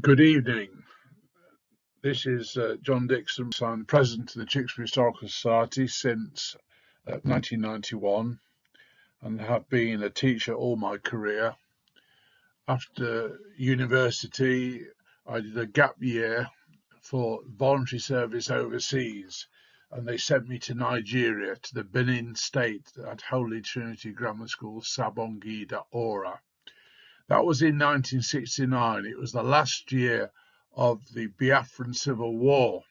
Good evening. This is John Dixon. I'm president of the Tewkesbury Historical Society since 1991 and have been a teacher all my career. After university, I did a gap year for voluntary service overseas, and they sent me to Nigeria, to the Benin state at Holy Trinity Grammar School, Sabongida Ora. That was in 1969. It was the last year of the Biafran Civil War,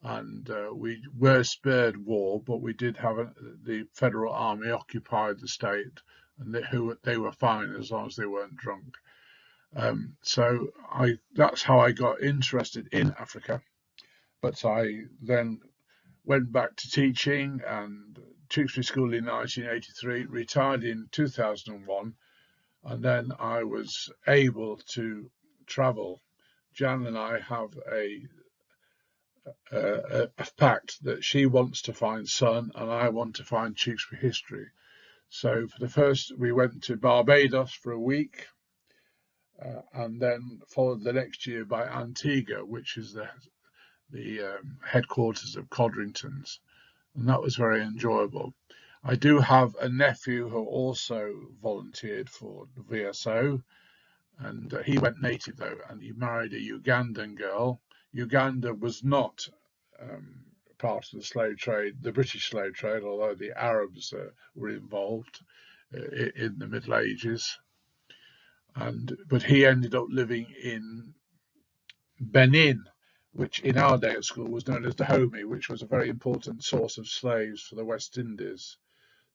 and we were spared war, but we did have the Federal Army occupied the state, and they were fine as long as they weren't drunk. So that's how I got interested in Africa. But I then went back to teaching and Tewkesbury School in 1983, retired in 2001. And then I was able to travel. Jan and I have a pact that she wants to find Sun and I want to find Tewkesbury history. So for the first, we went to Barbados for a week, and then followed the next year by Antigua, which is the headquarters of Codrington's, and that was very enjoyable. I do have a nephew who also volunteered for the VSO, and he went native though, and he married a Ugandan girl. Uganda was not part of the slave trade, the British slave trade, although the Arabs were involved in the Middle Ages. But he ended up living in Benin, which in our day at school was known as Dahomey, which was a very important source of slaves for the West Indies.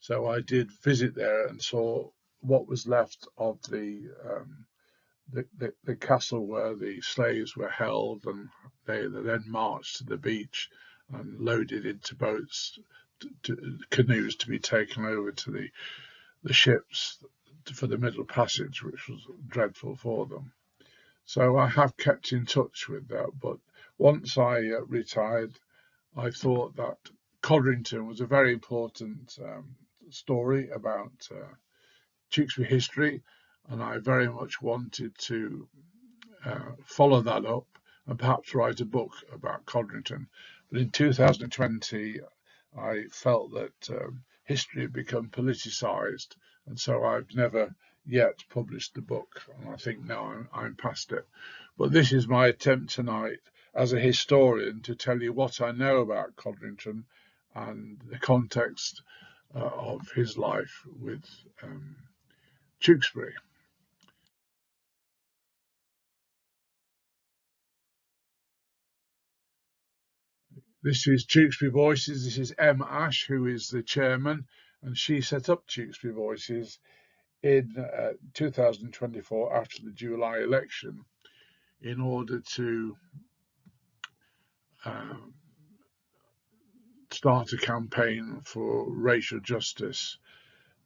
So I did visit there and saw what was left of the castle where the slaves were held, and they then marched to the beach and loaded into boats, canoes to be taken over to the ships for the Middle Passage, which was dreadful for them. So I have kept in touch with that, but once I retired, I thought that Codrington was a very important story about Tewkesbury history, and I very much wanted to follow that up and perhaps write a book about Codrington. But in 2020, I felt that history had become politicised, and so I've never yet published the book, and I think now I'm past it. But this is my attempt tonight as a historian to tell you what I know about Codrington and the context of his life with Tewkesbury. This is Tewkesbury Voices. This is Em Ash, who is the chairman, and she set up Tewkesbury Voices in 2024 after the July election in order to start a campaign for racial justice.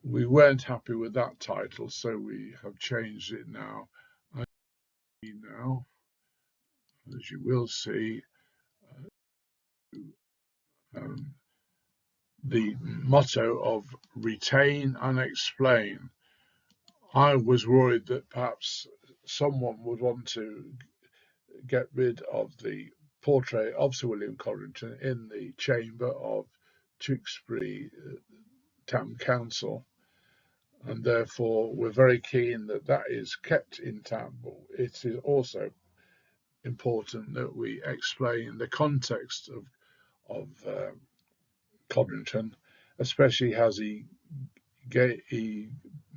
We weren't happy with that title, so we have changed it now. Now, as you will see, the motto of retain and explain. I was worried that perhaps someone would want to get rid of the portrait of Sir William Codrington in the chamber of Tewkesbury Town Council, and therefore we're very keen that that is kept intact. But it is also important that we explain the context of Codrington, especially as he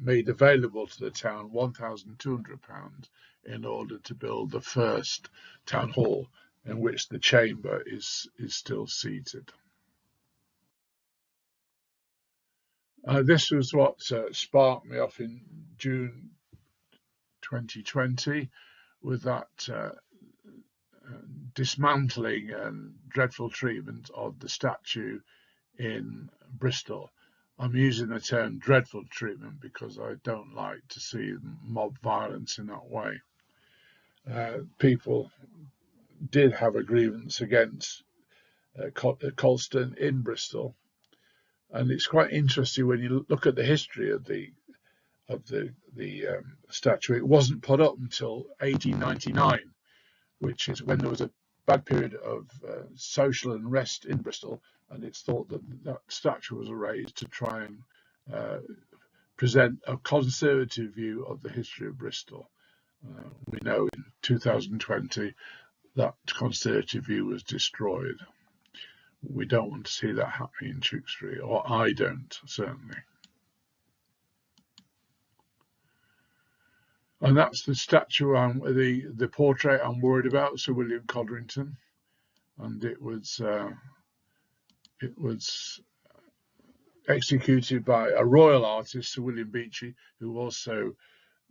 made available to the town £1,200 in order to build the first town hall in which the chamber is still seated. This was what sparked me off in June 2020 with that dismantling and dreadful treatment of the statue in Bristol. I'm using the term dreadful treatment because I don't like to see mob violence in that way. People did have a grievance against Colston in Bristol, and it's quite interesting when you look at the history of the statue. It wasn't put up until 1899, which is when there was a bad period of social unrest in Bristol, and it's thought that that statue was raised to try and present a conservative view of the history of Bristol. We know in 2020 that conservative view was destroyed. We don't want to see that happening in Tewkesbury, or I don't, certainly. And that's the statue, the portrait I'm worried about, Sir William Codrington, and it was executed by a royal artist, Sir William Beechey, who also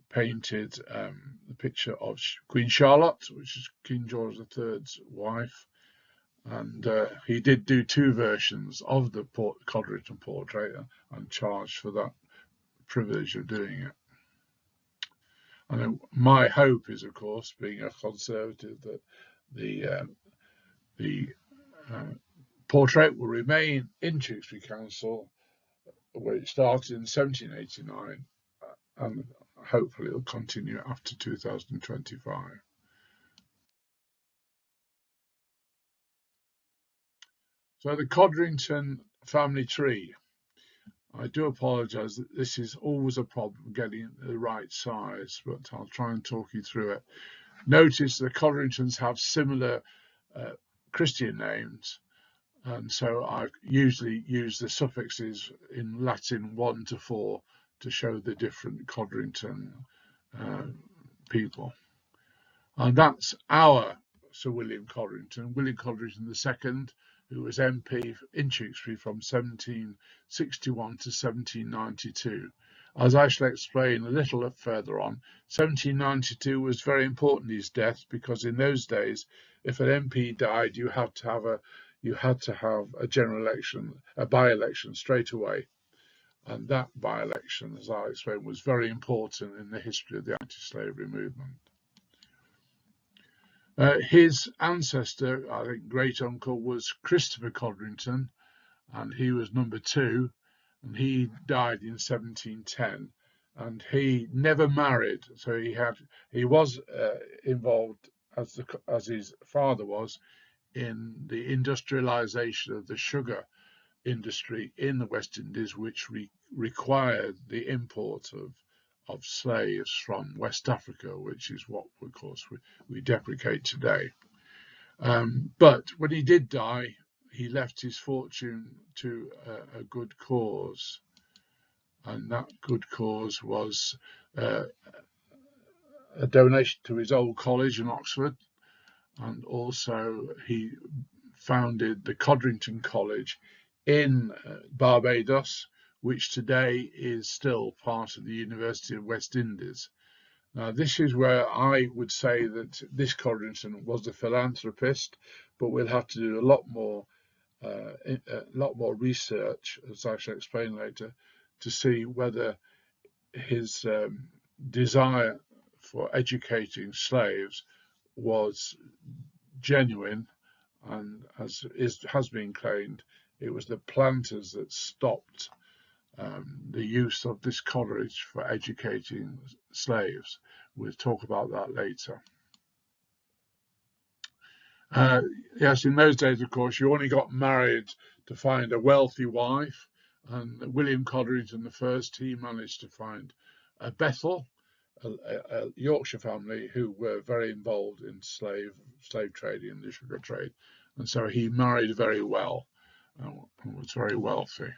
painted the picture of Queen Charlotte, which is King George III's wife. And he did do two versions of the Codrington portrait and charged for that privilege of doing it. And my hope is, of course, being a Conservative, that the portrait will remain in Tewkesbury Council, where it started in 1789, and hopefully it'll continue after 2025. So the Codrington family tree. I do apologise that this is always a problem getting the right size, but I'll try and talk you through it. Notice the Codringtons have similar Christian names, and so I usually use the suffixes in Latin 1 to 4 to show the different Codrington people. And that's our Sir William Codrington, William Codrington II, who was MP in Tewkesbury from 1761 to 1792. As I shall explain a little further on, 1792 was very important, his death, because in those days, if an MP died, you had to have a general election, a by-election straight away. And that by-election, as I explained, was very important in the history of the anti-slavery movement. His ancestor, I think great uncle, was Christopher Codrington, and he was number 2, and he died in 1710, and he never married. So he was involved, as his father was, in the industrialization of the sugar industry in the West Indies, which required the import of slaves from West Africa, which is what, of course, we deprecate today. But when he did die, he left his fortune to a good cause, and that good cause was a donation to his old college in Oxford, and also he founded the Codrington College in Barbados, which today is still part of the University of West Indies. Now, this is where I would say that this Codrington was a philanthropist, but we'll have to do a lot more research, as I shall explain later, to see whether his desire for educating slaves was genuine, and as has been claimed, it was the planters that stopped the use of this college for educating slaves. We'll talk about that later. Yes, in those days, of course, you only got married to find a wealthy wife, and William Codrington I, he managed to find a Bethel, a Yorkshire family who were very involved in slave trading and the sugar trade, and so he married very well and was very wealthy.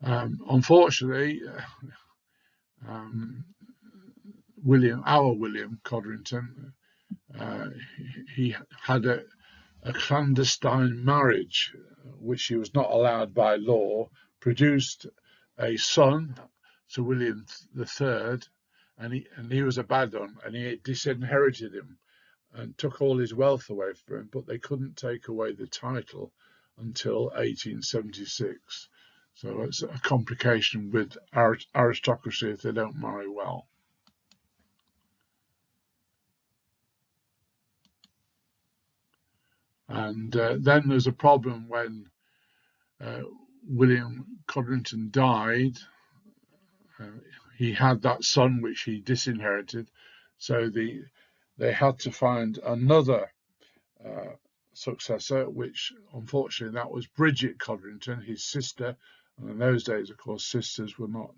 Unfortunately, our William Codrington, he had a clandestine marriage, which he was not allowed by law, produced a son, Sir William III, and he was a bad one, and he disinherited him and took all his wealth away from him, but they couldn't take away the title until 1876. So it's a complication with aristocracy if they don't marry well. And then there's a problem when William Codrington died. He had that son which he disinherited, so the they had to find another successor, which unfortunately that was Bridget Codrington, his sister. And in those days, of course, sisters were not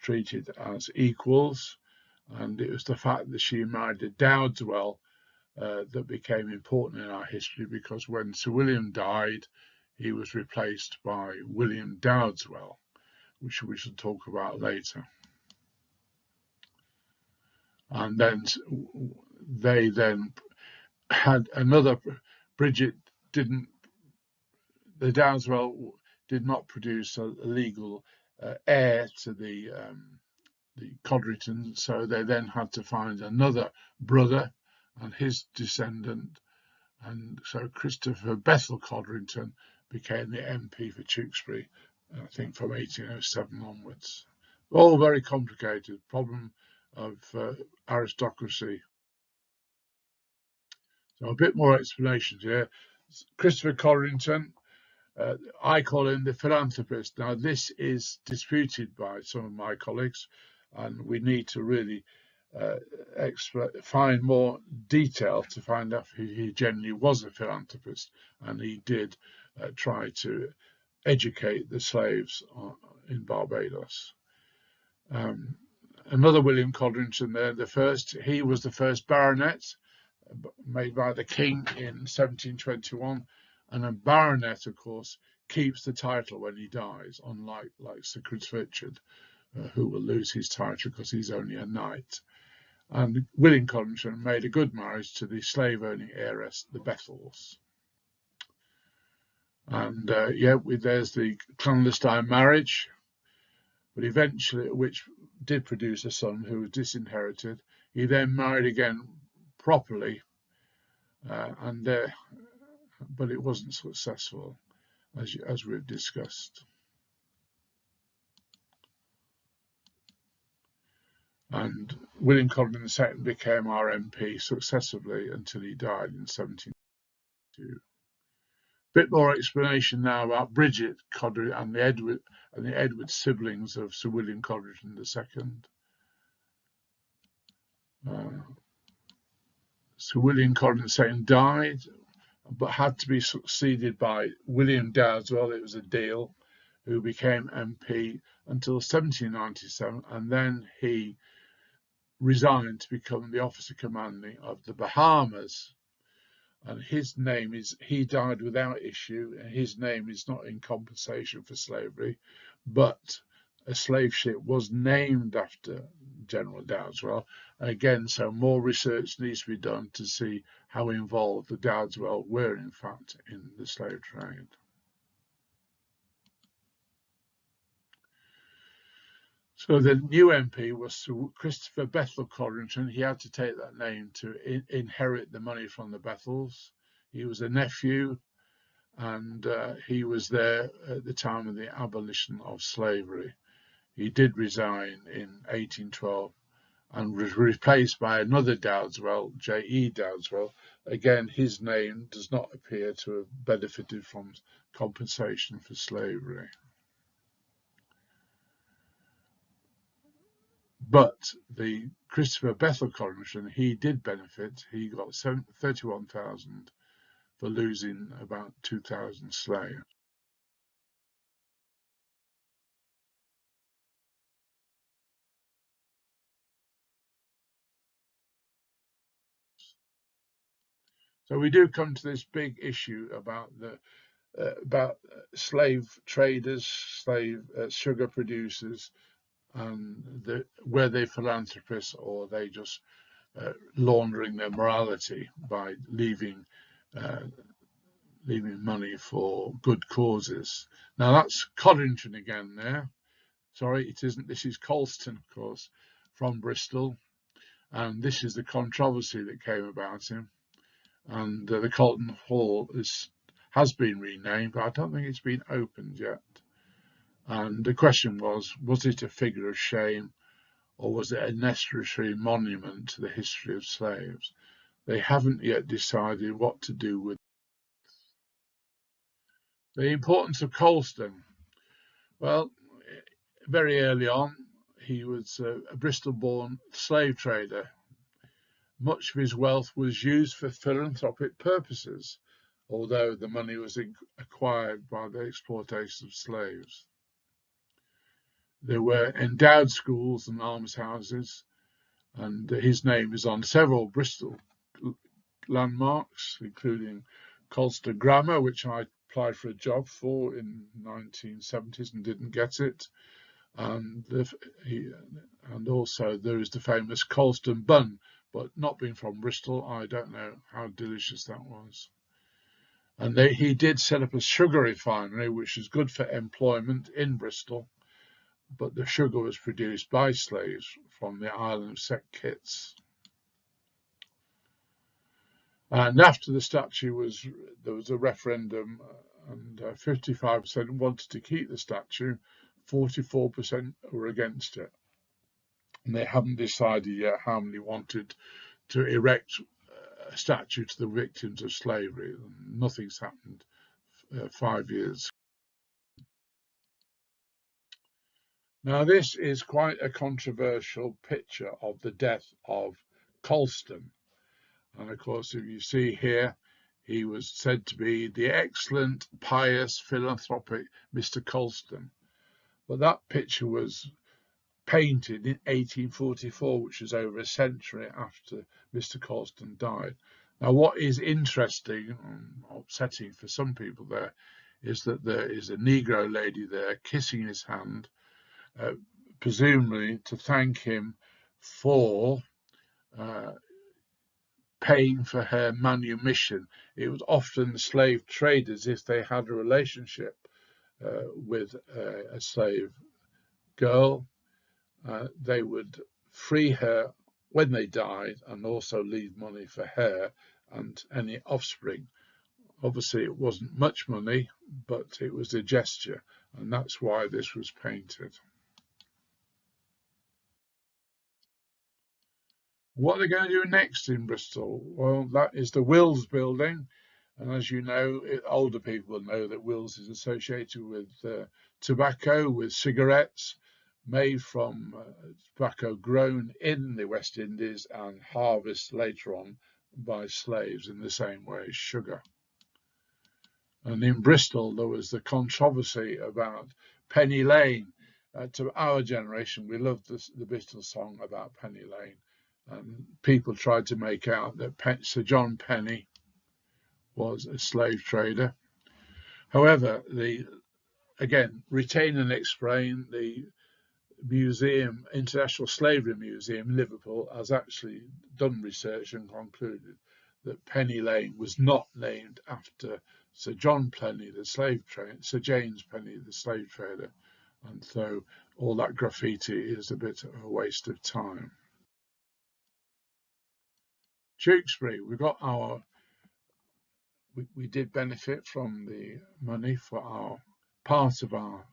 treated as equals. And it was the fact that she married a Dowdeswell that became important in our history, because when Sir William died, he was replaced by William Dowdeswell, which we shall talk about later. And then they then had another. Bridget didn't. The Dowdeswell did not produce a legal heir to the Codringtons, so they then had to find another brother and his descendant, and so Christopher Bethel Codrington became the MP for Tewkesbury, I think from 1807 onwards. All very complicated, problem of aristocracy. So a bit more explanations here. Christopher Codrington, I call him the philanthropist. Now, this is disputed by some of my colleagues, and we need to really find more detail to find out if he genuinely was a philanthropist, and he did try to educate the slaves in Barbados. Another William Codrington there, he was the first baronet made by the king in 1721, and a baronet, of course, keeps the title when he dies, unlike Sir Chris Richard, who will lose his title because he's only a knight. And William Codrington made a good marriage to the slave-owning heiress, the Bethels. And there's the clandestine marriage, but eventually, which did produce a son who was disinherited. He then married again properly, but it wasn't successful, as we've discussed. And William Codrington II became our MP successively until he died in 1702. Bit more explanation now about Bridget Codrington and the Edward siblings of Sir William Codrington II. Sir William Codrington II died, but had to be succeeded by William Dowdeswell. It was a deal, who became MP until 1797, and then he resigned to become the officer commanding of the Bahamas. And he died without issue, and his name is not in compensation for slavery, but a slave ship was named after General Dowdeswell. And again, so more research needs to be done to see how involved the Dowdeswell were, in fact, in the slave trade. So the new MP was Sir Christopher Bethel Codrington. He had to take that name to inherit the money from the Bethels. He was a nephew, and he was there at the time of the abolition of slavery. He did resign in 1812 and was replaced by another Dowdeswell, J.E. Dowdeswell. Again, his name does not appear to have benefited from compensation for slavery. But the Christopher Bethel Codrington, he did benefit. He got 31,000 for losing about 2,000 slaves. So we do come to this big issue about slave traders, sugar producers, and were they philanthropists, or they just laundering their morality by leaving money for good causes. Now that's Codrington again there. Sorry, it isn't. This is Colston, of course, from Bristol, and this is the controversy that came about him. And the Colton Hall has been renamed, but I don't think it's been opened yet. And the question was it a figure of shame, or was it a necessary monument to the history of slaves? They haven't yet decided what to do with it. The importance of Colston. Well, very early on, he was a Bristol-born slave trader. Much of his wealth was used for philanthropic purposes, although the money was acquired by the exploitation of slaves. There were endowed schools and almshouses, and his name is on several Bristol landmarks, including Colston Grammar, which I applied for a job for in the 1970s and didn't get it. And also there is the famous Colston bun, but not being from Bristol, I don't know how delicious that was. And he did set up a sugar refinery, which is good for employment in Bristol, but the sugar was produced by slaves from the island of St Kitts. And after the statue there was a referendum, and 55% wanted to keep the statue, 44% were against it. And they haven't decided yet how many wanted to erect a statue to the victims of slavery. Nothing's happened 5 years. Now, this is quite a controversial picture of the death of Colston. And of course, if you see here, he was said to be the excellent, pious, philanthropic Mr. Colston. But that picture was painted in 1844, which was over a century after Mr. Colston died. Now, what is interesting and upsetting for some people there is that there is a Negro lady there kissing his hand, presumably to thank him for paying for her manumission. It was often slave traders, if they had a relationship with a slave girl, they would free her when they died and also leave money for her and any offspring. Obviously, it wasn't much money, but it was a gesture, and that's why this was painted. What are they going to do next in Bristol? Well, that is the Wills building. And as you know, older people know that Wills is associated with tobacco, with cigarettes made from tobacco grown in the West Indies and harvested later on by slaves in the same way as sugar. And in Bristol, there was the controversy about Penny Lane. To our generation, we loved the Bristol song about Penny Lane. And people tried to make out that Sir John Penny was a slave trader. However, again, retain and explain, the museum, International Slavery Museum in Liverpool, has actually done research and concluded that Penny Lane was not named after Sir John Penny, the slave trader, Sir James Penny, the slave trader, and so all that graffiti is a bit of a waste of time. Tewkesbury, we did benefit from the money for our part of our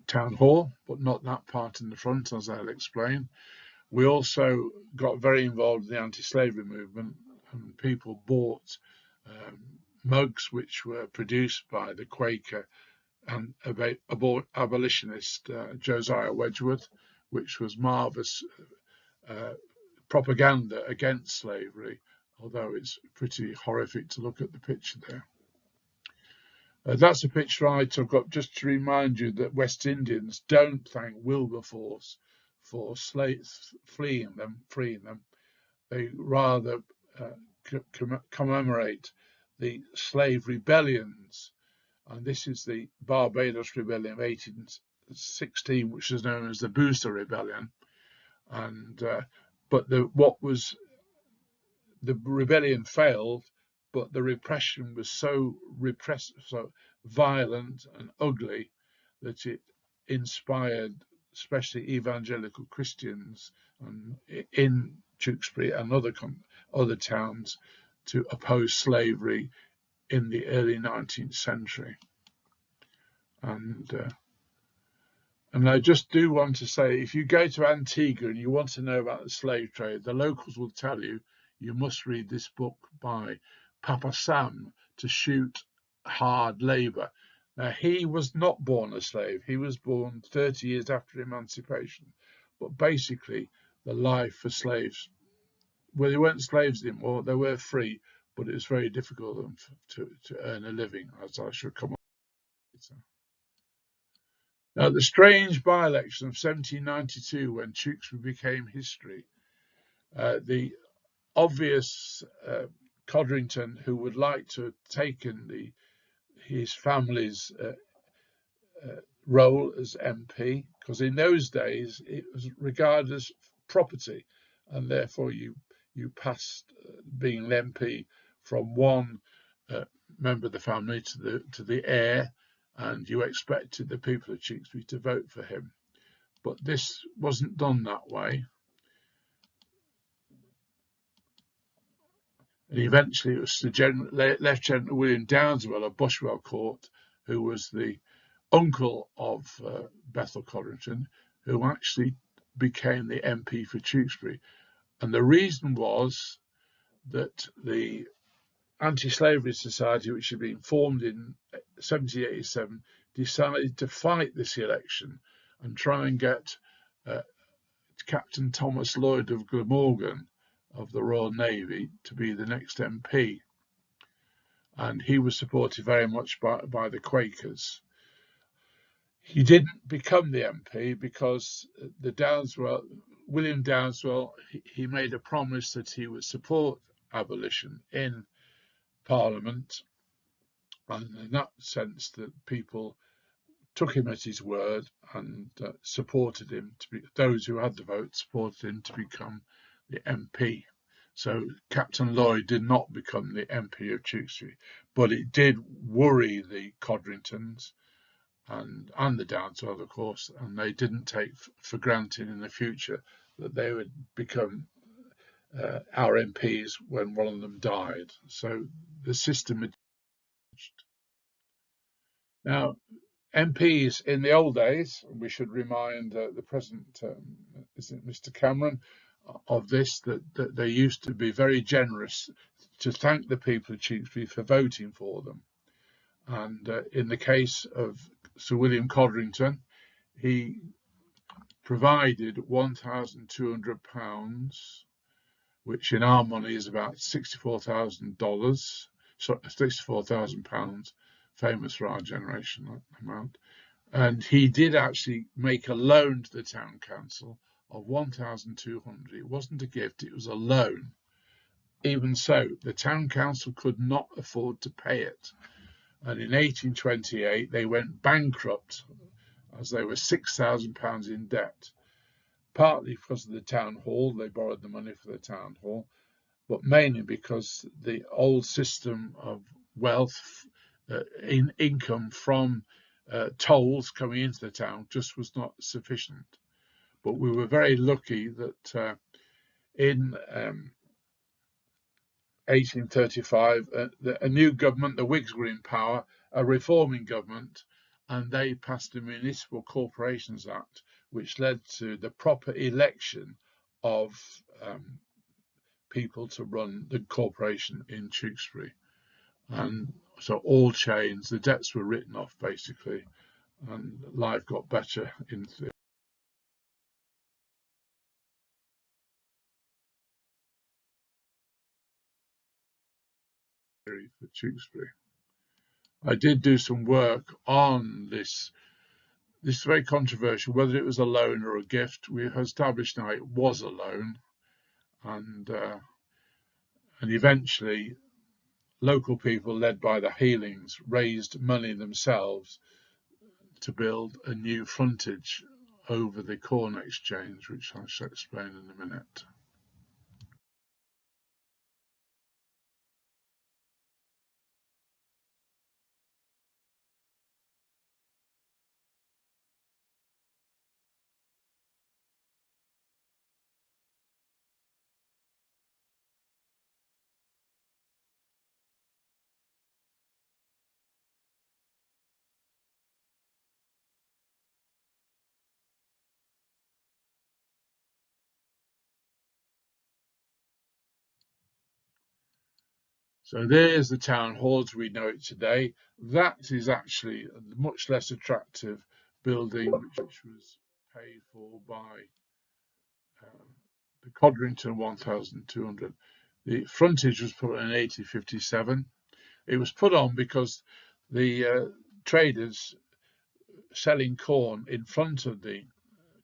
town hall, but not that part in the front, as I'll explain. We also got very involved in the anti-slavery movement, and people bought mugs which were produced by the Quaker and abolitionist Josiah Wedgwood, which was marvellous propaganda against slavery, although it's pretty horrific to look at the picture there. That's a picture I took up just to remind you that West Indians don't thank Wilberforce for slaves freeing them. They rather commemorate the slave rebellions. And this is the Barbados Rebellion of 1816, which is known as the Booster Rebellion. And but the rebellion failed, but the repression was so violent and ugly that it inspired especially evangelical Christians in Tewkesbury and other towns to oppose slavery in the early 19th century. And I just do want to say, if you go to Antigua and you want to know about the slave trade, the locals will tell you must read this book by Papa Sam, To Shoot Hard Labour. Now, he was not born a slave. He was born 30 years after emancipation. But basically, the life for slaves. Well, they weren't slaves anymore; they were free, but it was very difficult for them to earn a living, as I should come on later. Now, the strange by-election of 1792, when Tewkesbury became history, the obvious Codrington, who would like to have taken his family's role as MP, because in those days it was regarded as property, and therefore you passed being an MP from one member of the family to the heir, and you expected the people of Tewkesbury to vote for him. But this wasn't done that way. And eventually it was the Lieutenant William Downswell of Bushwell Court, who was the uncle of Bethel Codrington, who actually became the MP for Tewkesbury. And the reason was that the Anti-Slavery Society, which had been formed in 1787, decided to fight this election and try and get Captain Thomas Lloyd of Glamorgan of the Royal Navy to be the next MP. And he was supported very much by the Quakers. He didn't become the MP because William Downswell, he made a promise that he would support abolition in Parliament, and in that sense that people took him at his word and supported him those who had the vote supported him to become the MP. So Captain Lloyd did not become the MP of Tewkesbury, but it did worry the Codringtons and the Downswell, of course, and they didn't take for granted in the future that they would become our MPs when one of them died. So the system had changed. Now, MPs in the old days, we should remind the present, isn't Mr. Cameron, of this, that they used to be very generous to thank the people of Tewkesbury for voting for them. And in the case of Sir William Codrington, he provided £1,200, which in our money is about $64,000, £64,000, famous for our generation, that amount. And he did actually make a loan to the town council of 1,200. It wasn't a gift, it was a loan. Even so, the town council could not afford to pay it. And in 1828, they went bankrupt as they were £6,000 in debt, partly because of the town hall. They borrowed the money for the town hall, but mainly because the old system of wealth, income from tolls coming into the town just was not sufficient. But we were very lucky that in 1835, a new government, the Whigs were in power, a reforming government, and they passed the Municipal Corporations Act, which led to the proper election of people to run the corporation in Tewkesbury. And so all changed, the debts were written off basically, and life got better in the for Tewkesbury. I did do some work on this. This is very controversial, whether it was a loan or a gift. We have established now it was a loan, and eventually local people led by the Healings raised money themselves to build a new frontage over the Corn Exchange, which I shall explain in a minute. So there's the town hall as we know it today. That is actually a much less attractive building, which was paid for by the Codrington 1,200. The frontage was put in 1857. It was put on because the traders selling corn in front of the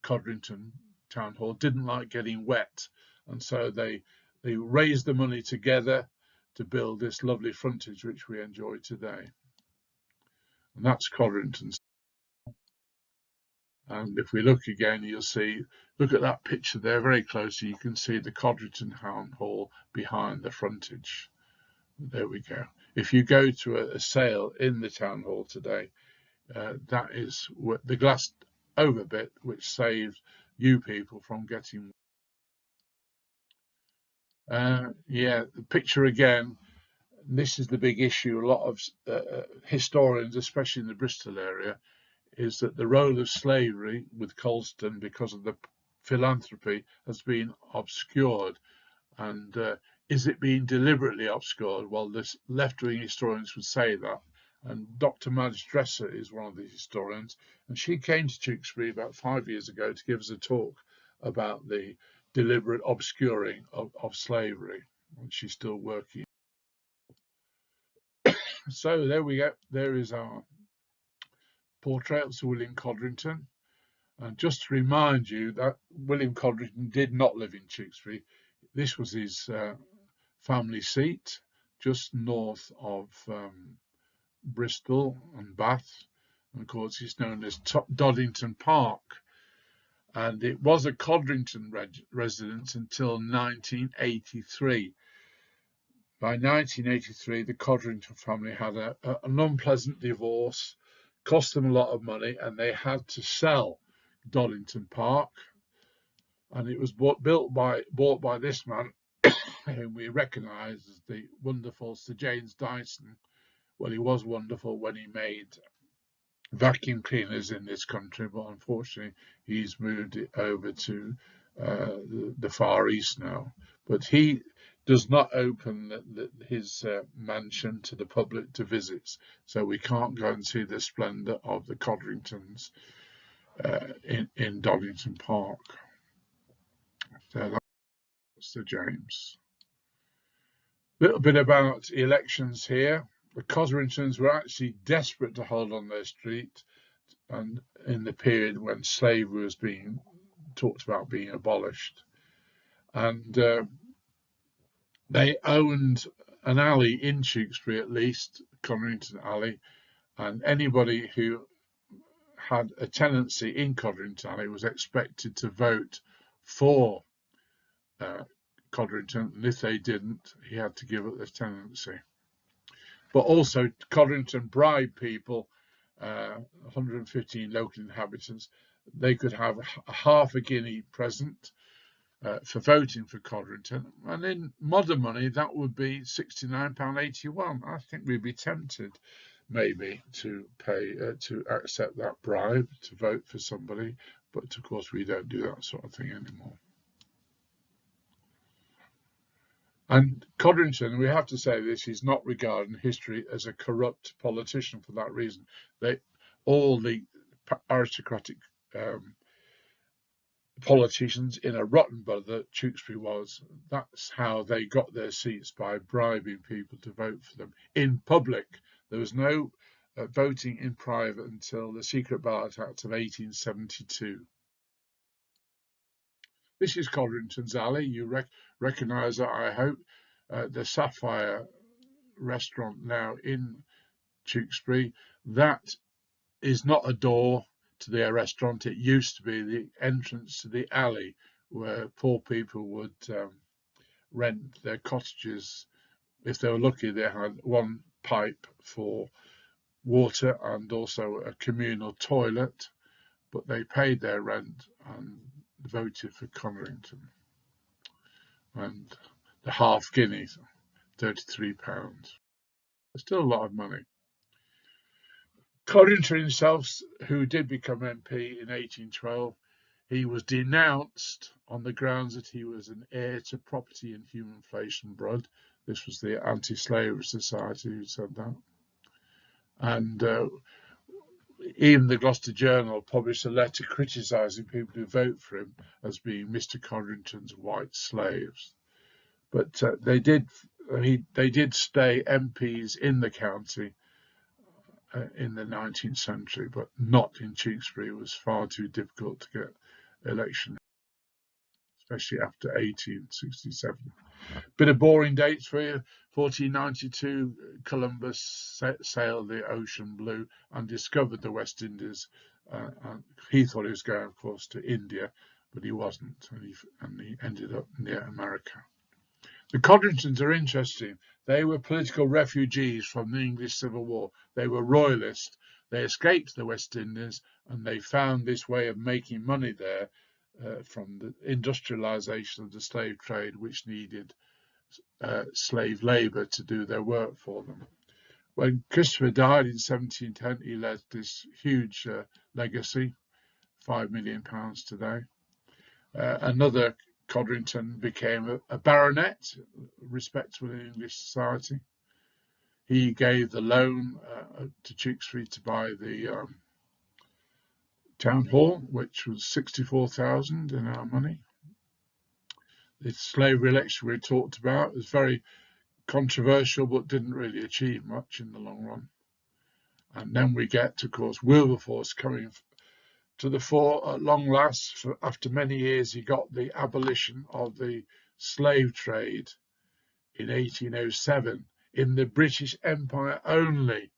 Codrington Town Hall didn't like getting wet, and so they raised the money together to build this lovely frontage which we enjoy today. And that's Codrington. And if we look again, you'll see, look at that picture there very closely. You can see the Codrington Town Hall behind the frontage. There we go. If you go to a sale in the town hall today, that is the glass over bit which saves you people from getting. Yeah, the picture again. This is the big issue. A lot of historians, especially in the Bristol area, is that the role of slavery with Colston, because of the philanthropy, has been obscured. And is it being deliberately obscured? Well, the left-wing historians would say that. And Dr. Madge Dresser is one of the historians. And she came to Tewkesbury about 5 years ago to give us a talk about the deliberate obscuring of slavery. And she's still working. So there we go. There is our portrait of Sir William Codrington. And just to remind you that William Codrington did not live in Tewkesbury. This was his family seat, just north of Bristol and Bath. And of course, it's known as Doddington Park. And it was a Codrington residence until 1983. By 1983, the Codrington family had an unpleasant divorce, cost them a lot of money, and they had to sell Doddington Park. And it was bought by this man, whom we recognise as the wonderful Sir James Dyson. Well, he was wonderful when he made vacuum cleaners in this country, but unfortunately he's moved it over to the Far East now. But he does not open his mansion to the public to visits, so we can't go and see the splendour of the Codringtons in Doddington Park. So that's Sir James. A little bit about elections here. The Codringtons were actually desperate to hold on their street, and in the period when slavery was being talked about being abolished. And they owned an alley in Tewkesbury, at least, Codrington Alley, and anybody who had a tenancy in Codrington Alley was expected to vote for Codrington, and if they didn't, he had to give up their tenancy. But also, Codrington bribed people, 115 local inhabitants. They could have a half a guinea present for voting for Codrington, and in modern money that would be £69.81. I think we'd be tempted maybe to pay to accept that bribe to vote for somebody, but of course we don't do that sort of thing anymore. And Codrington, we have to say this, he's not regarded in history as a corrupt politician for that reason. All the aristocratic politicians in a rotten bother Tewkesbury was, that's how they got their seats, by bribing people to vote for them in public. There was no voting in private until the Secret Ballot Act of 1872. This is Codrington's Alley. You recognise that, I hope. The Sapphire restaurant now in Tewkesbury. That is not a door to their restaurant. It used to be the entrance to the alley where poor people would rent their cottages. If they were lucky, they had one pipe for water and also a communal toilet, but they paid their rent and voted for Codrington. And the half guinea, £33. Still a lot of money. Codrington himself, who did become MP in 1812, he was denounced on the grounds that he was an heir to property and human flesh and blood. This was the Anti-Slavery Society who said that. And even the Gloucester Journal published a letter criticising people who vote for him as being Mr. Codrington's white slaves. But they did stay MPs in the county in the 19th century, but not in Tewkesbury. It was far too difficult to get election, especially after 1867. Bit of boring dates for you. 1492, Columbus sailed the ocean blue and discovered the West Indies. And he thought he was going, of course, to India, but he wasn't, and he ended up near America. The Codringtons are interesting. They were political refugees from the English Civil War. They were royalists. They escaped the West Indies, and they found this way of making money there from the industrialization of the slave trade, which needed slave labor to do their work for them. When Christopher died in 1710, he left this huge legacy, £5 million today. Another Codrington became a baronet, respectable in English society. He gave the loan to Tewkesbury to buy the town hall, which was 64,000 in our money. The slavery election we talked about was very controversial, but didn't really achieve much in the long run. And then we get, of course, Wilberforce coming to the fore at long last. After many years, he got the abolition of the slave trade in 1807 in the British Empire only.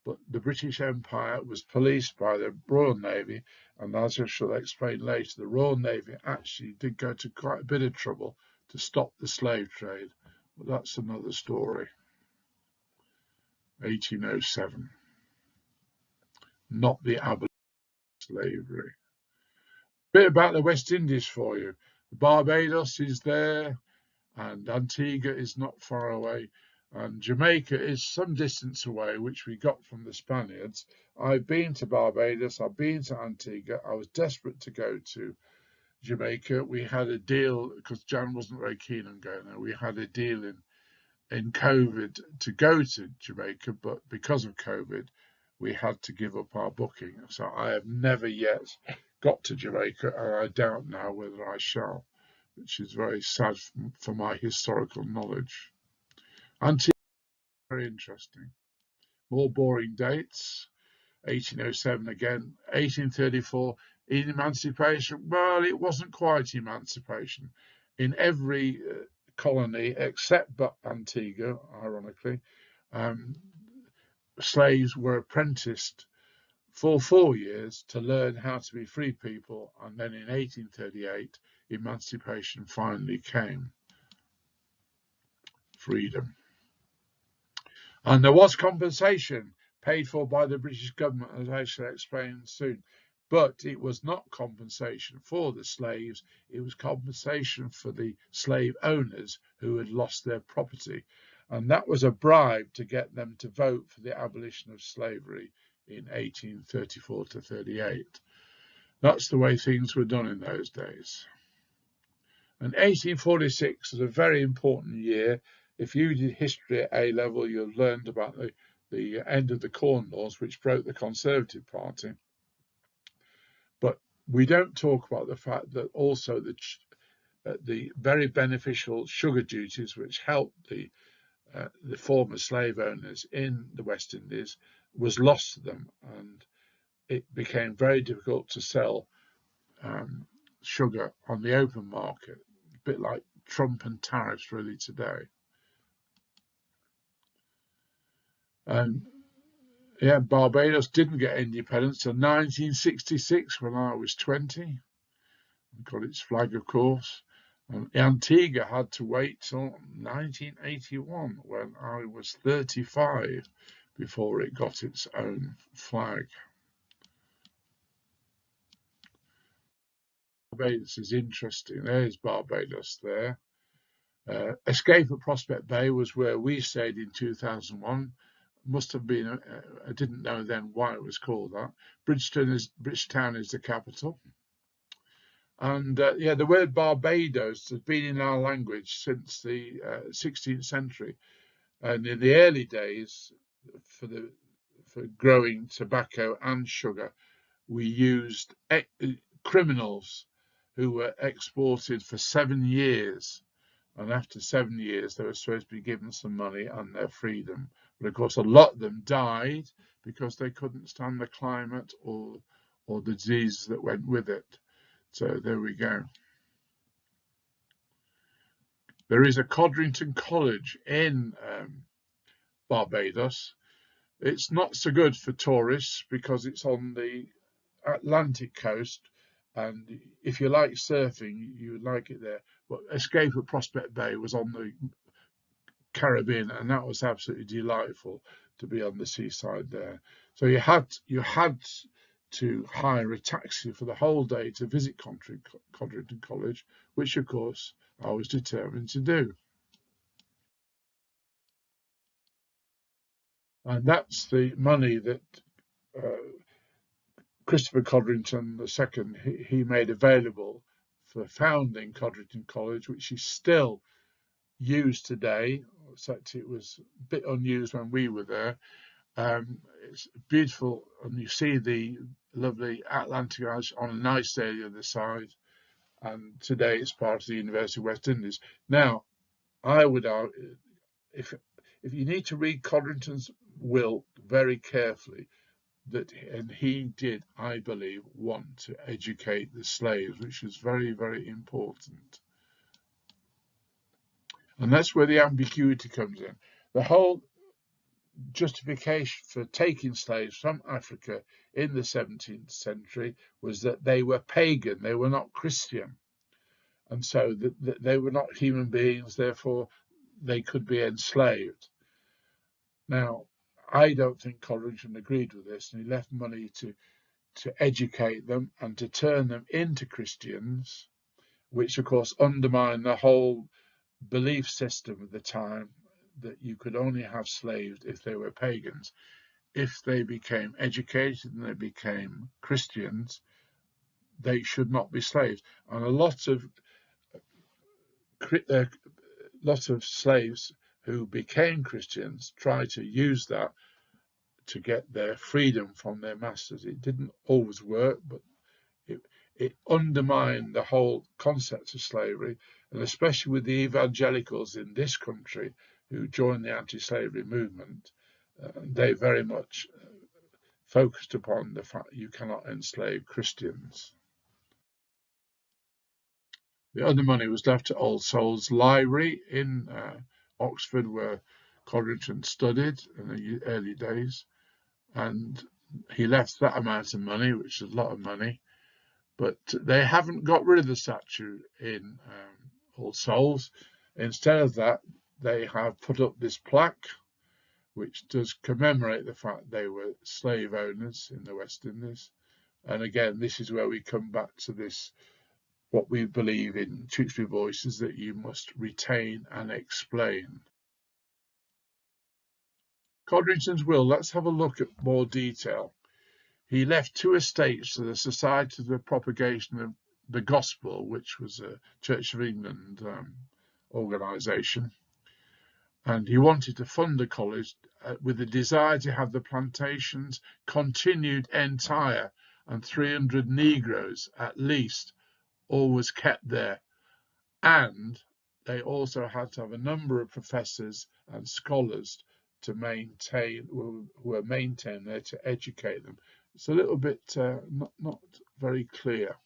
But the British Empire was policed by the Royal Navy, and as I shall explain later, the Royal Navy actually did go to quite a bit of trouble to stop the slave trade. But that's another story. 1807. Not the abolition of slavery. Bit about the West Indies for you. Barbados is there, and Antigua is not far away, and Jamaica is some distance away, which we got from the Spaniards. I've been to Barbados, I've been to Antigua. I was desperate to go to Jamaica. We had a deal, because Jan wasn't very keen on going there. We had a deal in COVID to go to Jamaica, but because of COVID, we had to give up our booking. So I have never yet got to Jamaica, and I doubt now whether I shall, which is very sad for my historical knowledge. Antigua, very interesting. More boring dates. 1807 again. 1834, emancipation. Well, it wasn't quite emancipation. In every colony except Antigua, ironically, slaves were apprenticed for 4 years to learn how to be free people, and then in 1838 emancipation finally came. Freedom. And there was compensation paid for by the British government, as I shall explain soon. But it was not compensation for the slaves, it was compensation for the slave owners who had lost their property. And that was a bribe to get them to vote for the abolition of slavery in 1834 to 38. That's the way things were done in those days. And 1846 is a very important year. If you did history at A level, you've learned about the end of the Corn Laws, which broke the Conservative Party. But we don't talk about the fact that also the very beneficial sugar duties, which helped the former slave owners in the West Indies, was lost to them, and it became very difficult to sell sugar on the open market, a bit like Trump and tariffs really today. Yeah, Barbados didn't get independence until 1966 when I was 20. Got its flag, of course. And Antigua had to wait till 1981 when I was 35 before it got its own flag. Barbados is interesting. There's Barbados there. Escape at Prospect Bay was where we stayed in 2001. Must have been, I didn't know then why it was called that. Bridgetown is the capital. And yeah, the word Barbados has been in our language since the 16th century. And in the early days, for for growing tobacco and sugar, we used criminals who were exported for 7 years. And after 7 years, they were supposed to be given some money and their freedom. But of course, a lot of them died because they couldn't stand the climate or the disease that went with it. So there we go. There is a Codrington College in Barbados. It's not so good for tourists because it's on the Atlantic coast, and if you like surfing, you would like it there. But Escape at Prospect Bay was on the Caribbean, and that was absolutely delightful to be on the seaside there. So you had to hire a taxi for the whole day to visit Codrington College, which of course I was determined to do. And that's the money that Christopher Codrington II, he made available for founding Codrington College, which is still used today, except it was a bit unused when we were there. It's beautiful, and you see the lovely Atlantic Ocean on a nice day the other side. And today it's part of the University of West Indies. Now, I would argue, if you need to read Codrington's will very carefully, and he did, I believe, want to educate the slaves, which is very, very important. And that's where the ambiguity comes in. The whole justification for taking slaves from Africa in the 17th century was that they were pagan, they were not Christian. And so they were not human beings, therefore they could be enslaved. Now, I don't think Codrington agreed with this, and he left money to educate them and to turn them into Christians, which of course undermined the whole belief system of the time that you could only have slaves if they were pagans. If they became educated and they became Christians, they should not be slaves. And a lot of slaves who became Christians tried to use that to get their freedom from their masters. It didn't always work, but it undermined the whole concept of slavery, and especially with the evangelicals in this country who joined the anti-slavery movement, they very much focused upon the fact you cannot enslave Christians. The other money was left to All Souls Library in Oxford, where Codrington studied in the early days, and he left that amount of money, which is a lot of money. But they haven't got rid of the statue in All Souls. Instead of that, they have put up this plaque, which does commemorate the fact they were slave owners in the West Indies. And again, this is where we come back to this, what we believe in Tewkesbury Voices, that you must retain and explain. Codrington's will, let's have a look at more detail. He left 2 estates to the Society for the Propagation of the Gospel, which was a Church of England organisation. And he wanted to fund the college with the desire to have the plantations continued entire, and 300 Negroes at least always kept there. And they also had to have a number of professors and scholars to maintain, who were maintained there to educate them. It's a little bit not very clear.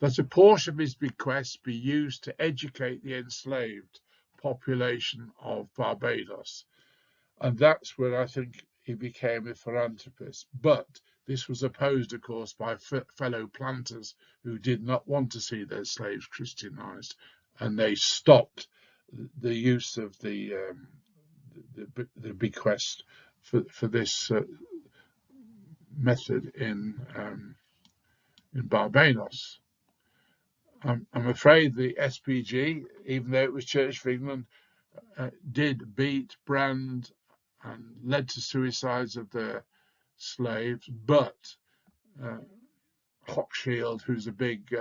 That a portion of his bequest be used to educate the enslaved population of Barbados. And that's where I think he became a philanthropist. But this was opposed, of course, by fellow planters who did not want to see their slaves Christianized, and they stopped the use of the bequest for this method in Barbados. I'm afraid the SPG, even though it was Church of England, did beat, brand, and led to suicides of their slaves. But Hochschild, who's a big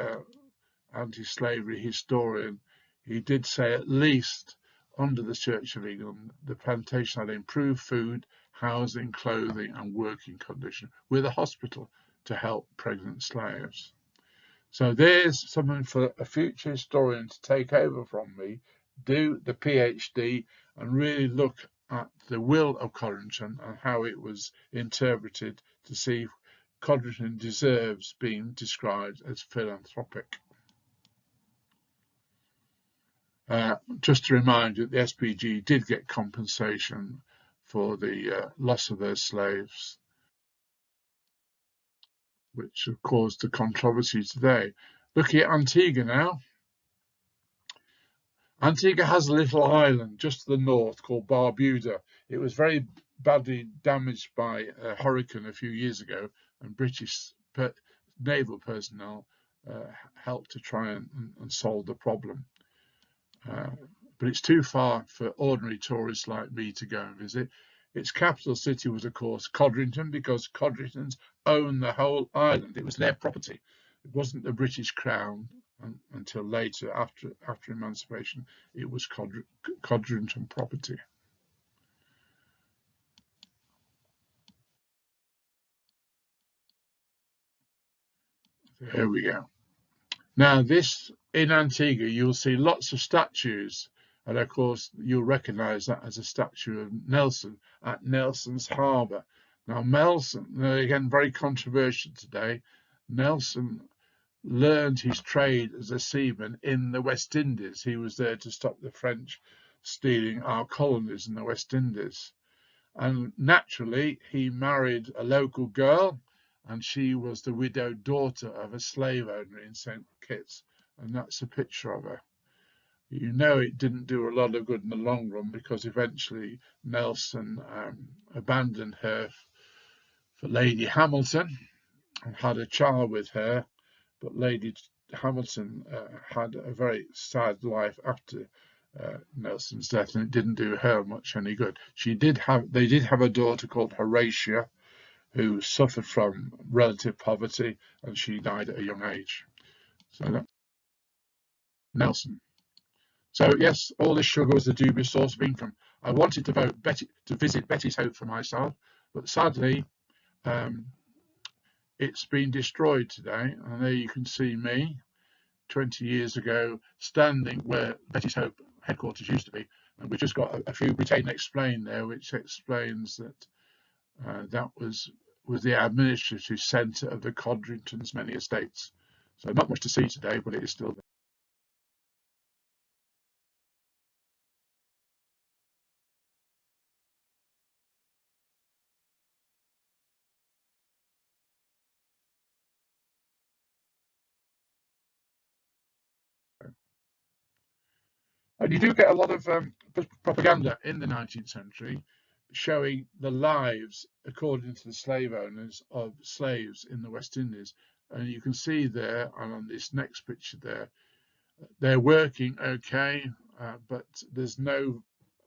anti-slavery historian, he did say at least under the Church of England, the plantation had improved food, housing, clothing, and working conditions, with a hospital to help pregnant slaves. So there's something for a future historian to take over from me, do the PhD, and really look at the will of Codrington and how it was interpreted to see if Codrington deserves being described as philanthropic. Just to remind you, the SPG did get compensation for the loss of their slaves, which have caused the controversy today. Looking at Antigua now. Antigua has a little island just to the north called Barbuda. It was very badly damaged by a hurricane a few years ago, and British naval personnel helped to try and solve the problem. But it's too far for ordinary tourists like me to go and visit. Its capital city was, of course, Codrington, because Codringtons owned the whole island. It was their property. It wasn't the British Crown until later, after emancipation. It was Codrington property. There we go. Now, this in Antigua, you'll see lots of statues. And of course, you'll recognize that as a statue of Nelson at Nelson's Harbour. Now, Nelson, again, very controversial today. Nelson learned his trade as a seaman in the West Indies. He was there to stop the French stealing our colonies in the West Indies. And naturally, he married a local girl, and she was the widowed daughter of a slave owner in St. Kitts. And that's a picture of her. You know, it didn't do a lot of good in the long run, because eventually Nelson abandoned her for Lady Hamilton and had a child with her. But Lady Hamilton had a very sad life after Nelson's death, and it didn't do her much any good. They did have a daughter called Horatia, who suffered from relative poverty, and she died at a young age. So that's Nelson. So yes, all this sugar was a dubious source of income. I wanted to visit Betty's Hope for myself, but sadly, it's been destroyed today. And there you can see me 20 years ago, standing where Betty's Hope headquarters used to be. And we've just got a few Britain Explained there, which explains that that was the administrative centre of the Codrington's many estates. So not much to see today, but it is still there. And you do get a lot of propaganda in the 19th century showing the lives, according to the slave owners, of slaves in the West Indies. And you can see there, and on this next picture there, they're working okay, but there's no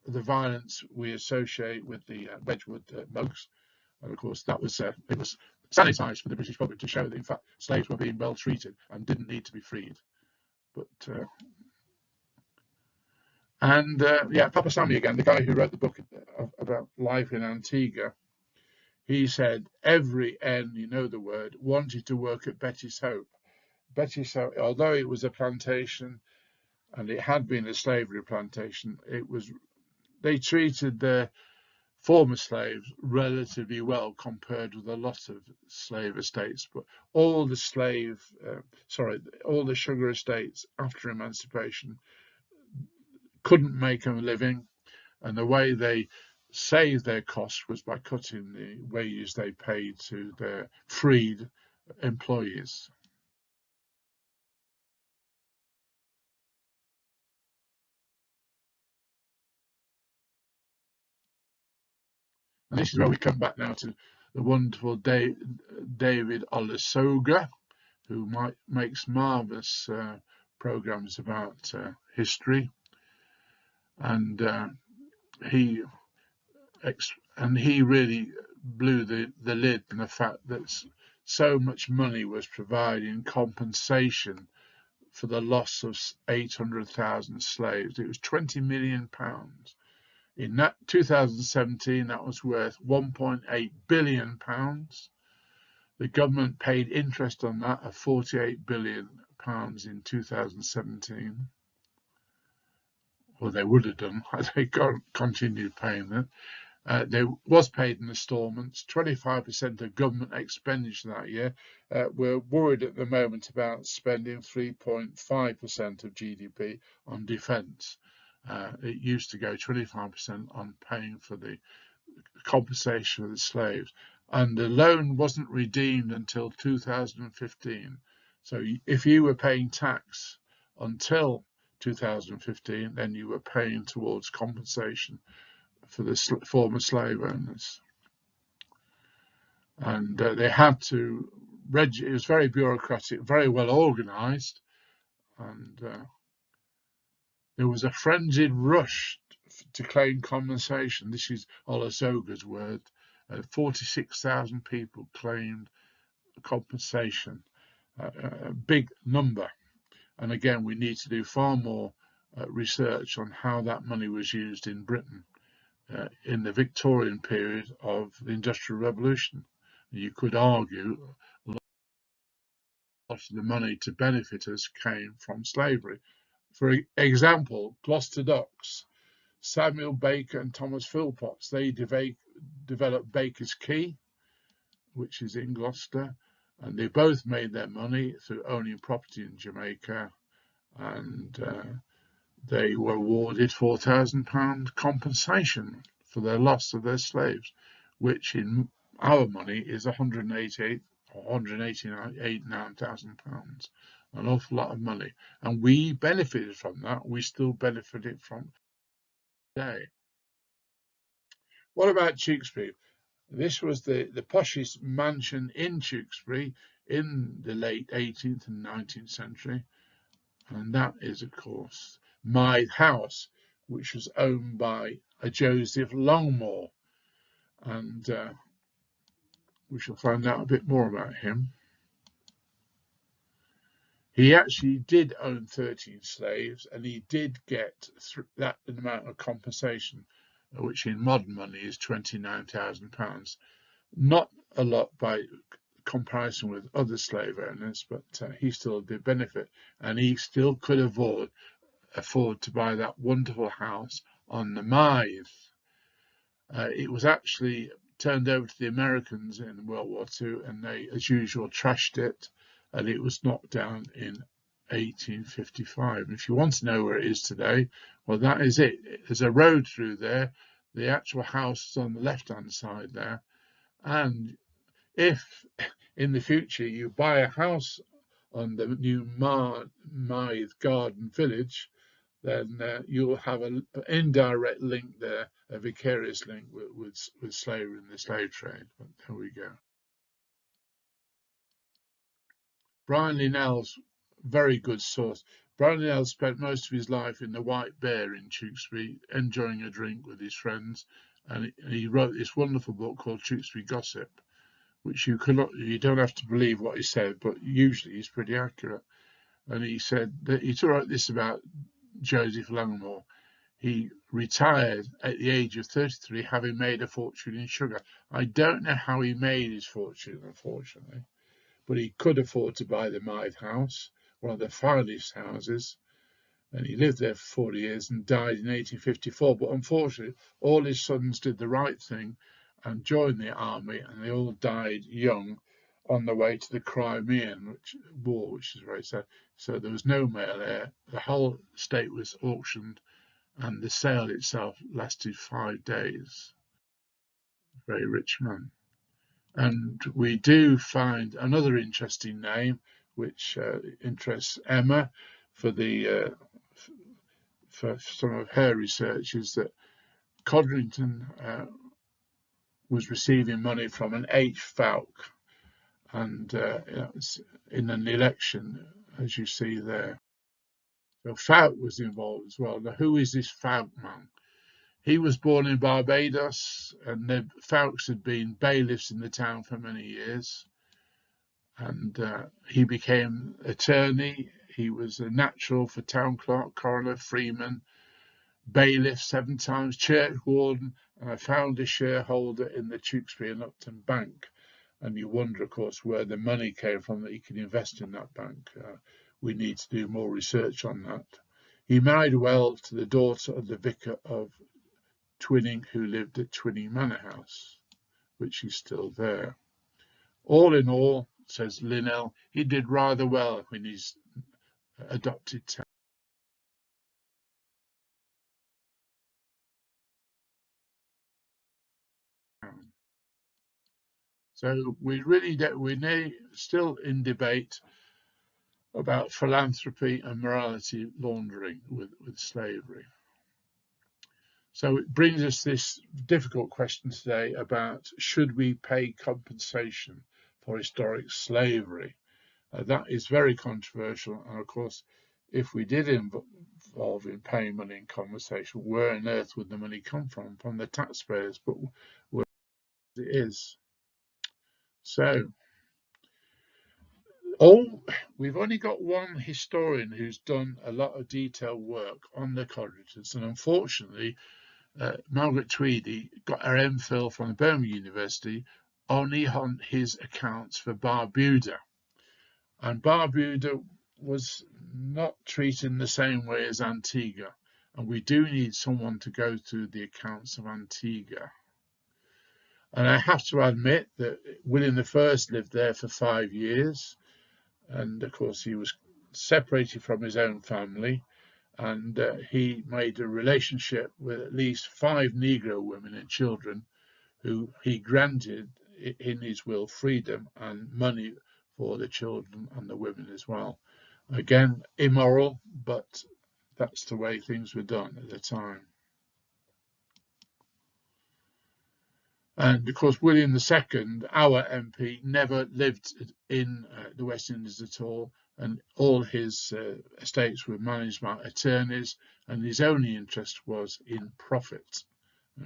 the violence we associate with the Wedgwood mugs. And of course, it was sanitized for the British public to show that, in fact, slaves were being well treated and didn't need to be freed. But Papa Sammy again, the guy who wrote the book about life in Antigua, he said every N, you know the word, wanted to work at Betty's Hope. Betty's Hope, although it was a plantation and it had been a slavery plantation, they treated their former slaves relatively well compared with a lot of slave estates. But all the sugar estates after emancipation couldn't make a living, and the way they saved their costs was by cutting the wages they paid to their freed employees. And this is where we come back now to the wonderful David Olusoga, who makes marvelous programs about history, and he really blew the lid on the fact that so much money was provided in compensation for the loss of 800,000 slaves. It was £20 million. In 2017, that was worth £1.8 billion. The government paid interest on that of £48 billion in 2017. Well, they would have done had they continued paying them. There was paid in instalments, 25% of government expenditure that year. We're worried at the moment about spending 3.5% of GDP on defence. It used to go 25% on paying for the compensation for the slaves. And the loan wasn't redeemed until 2015. So if you were paying tax until 2015, then you were paying towards compensation for the former slave owners. And they had to register. It was very bureaucratic, very well organised, and there was a frenzied rush to claim compensation. This is Olusoga's word. 46,000 people claimed compensation, a big number. And again, we need to do far more research on how that money was used in Britain in the Victorian period of the Industrial Revolution. You could argue a lot of the money to benefit us came from slavery. For example, Gloucester Docks, Samuel Baker and Thomas Philpotts, they developed Baker's Quay, which is in Gloucester, and they both made their money through owning property in Jamaica, and they were awarded £4,000 compensation for their loss of their slaves, which in our money is £189,000, an awful lot of money. And we benefited from that. We still benefited from today. What about Tewkesbury? This was the poshest mansion in Tewkesbury in the late 18th and 19th century. And that is, of course, Mythe House, which was owned by a Joseph Longmore. And we shall find out a bit more about him. He actually did own 13 slaves, and he did get that amount of compensation, which in modern money is £29,000. Not a lot by comparison with other slave owners, but he still did benefit, and he still could afford to buy that wonderful house on the Mythe. It was actually turned over to the Americans in World War II, and they, as usual, trashed it, and it was knocked down in 1855. And if you want to know where it is today, well, that is it. There's a road through there. The actual house is on the left-hand side there. And if in the future you buy a house on the new Mythe Garden Village, then you'll have an indirect link there, a vicarious link with slavery and the slave trade. But there we go. Brian Linnell's very good source. Brian Linnell spent most of his life in the White Bear in Tewkesbury, enjoying a drink with his friends, and he wrote this wonderful book called Tewkesbury Gossip, which you don't have to believe what he said, but usually he's pretty accurate. And he said that he wrote this about Joseph Longmore. He retired at the age of 33, having made a fortune in sugar. I don't know how he made his fortune, unfortunately, but he could afford to buy the Mythe House, one of the finest houses, and he lived there for 40 years and died in 1854. But unfortunately, all his sons did the right thing and joined the army, and they all died young on the way to the Crimean War, which is very sad. So there was no male heir. The whole estate was auctioned, and the sale itself lasted 5 days. Very rich man. And we do find another interesting name, which interests Emma for some of her research, is that Codrington was receiving money from an H. Falk, and in an election, as you see there. So Falk was involved as well. Now, who is this Falk man? He was born in Barbados, and the Falks had been bailiffs in the town for many years. And he became attorney he was a natural for town clerk, coroner, freeman, bailiff 7 times, church warden, and a founder shareholder in the Tewkesbury and Upton Bank. And you wonder, of course, where the money came from that he could invest in that bank. We need to do more research on that. He married well to the daughter of the vicar of Twinning, who lived at Twinning Manor House, which is still there. All in all, says Linnell, he did rather well in his adopted town. So we're still in debate about philanthropy and morality laundering with slavery. So it brings us this difficult question today about should we pay compensation for historic slavery? That is very controversial, and of course, if we did involve in paying money in compensation, where on earth would the money come from? From the taxpayers, but where it is. So, we've only got one historian who's done a lot of detailed work on the Codringtons, and unfortunately, Margaret Tweedy got her MPhil from Birmingham University only on his accounts for Barbuda. And Barbuda was not treated in the same way as Antigua. And we do need someone to go through the accounts of Antigua. And I have to admit that William I lived there for 5 years. And of course, he was separated from his own family. And he made a relationship with at least 5 Negro women and children who he granted in his will freedom and money for the children and the women as well. Again, immoral, but that's the way things were done at the time. And of course, William II, our MP, never lived in the West Indies at all, and all his estates were managed by attorneys, and his only interest was in profit,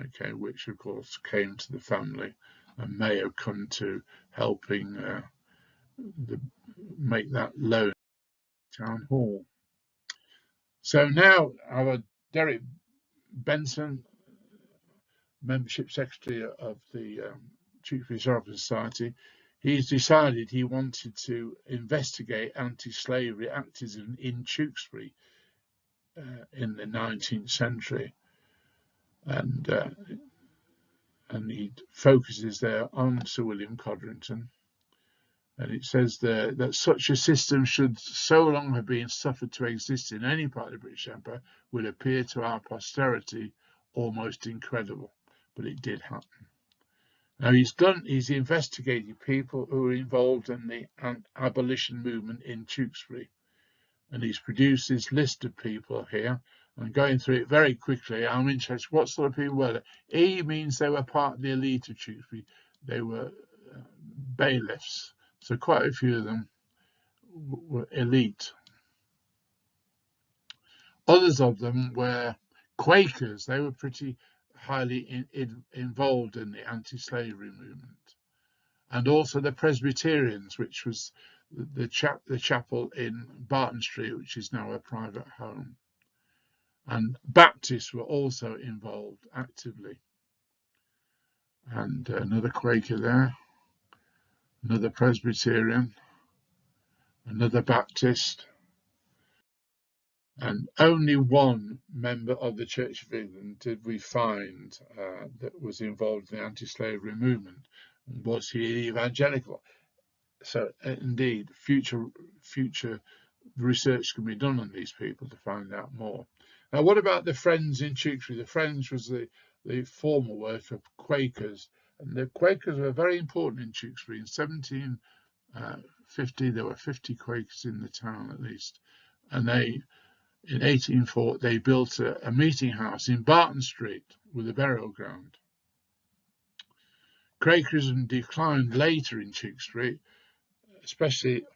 okay, which of course came to the family and may have come to helping make that loan town hall. So now our Derek Benson, membership secretary of the Tewkesbury Historical Society, he's decided he wanted to investigate anti-slavery activism in Tewkesbury in the 19th century, and he focuses there on Sir William Codrington. And it says there that such a system should so long have been suffered to exist in any part of the British Empire will appear to our posterity almost incredible, but it did happen. Now he's investigated people who were involved in the abolition movement in Tewkesbury, and he's produced this list of people here. I'm going through it very quickly. I'm interested what sort of people were they. E means they were part of the elite of Tewkesbury. They were bailiffs. So quite a few of them were elite. Others of them were Quakers. They were pretty highly involved in the anti-slavery movement. And also the Presbyterians, which was the chapel in Barton Street, which is now a private home. And Baptists were also involved actively. And another Quaker there, another Presbyterian, another Baptist, and only one member of the Church of England did we find that was involved in the anti-slavery movement. Was he an evangelical? So indeed, future research can be done on these people to find out more. Now, what about the Friends in Tewkesbury? The Friends was the former word for Quakers, and the Quakers were very important in Tewkesbury. In 1750, there were 50 Quakers in the town at least, and in 1804, they built a meeting house in Barton Street with a burial ground. Quakerism declined later in Tewkesbury, especially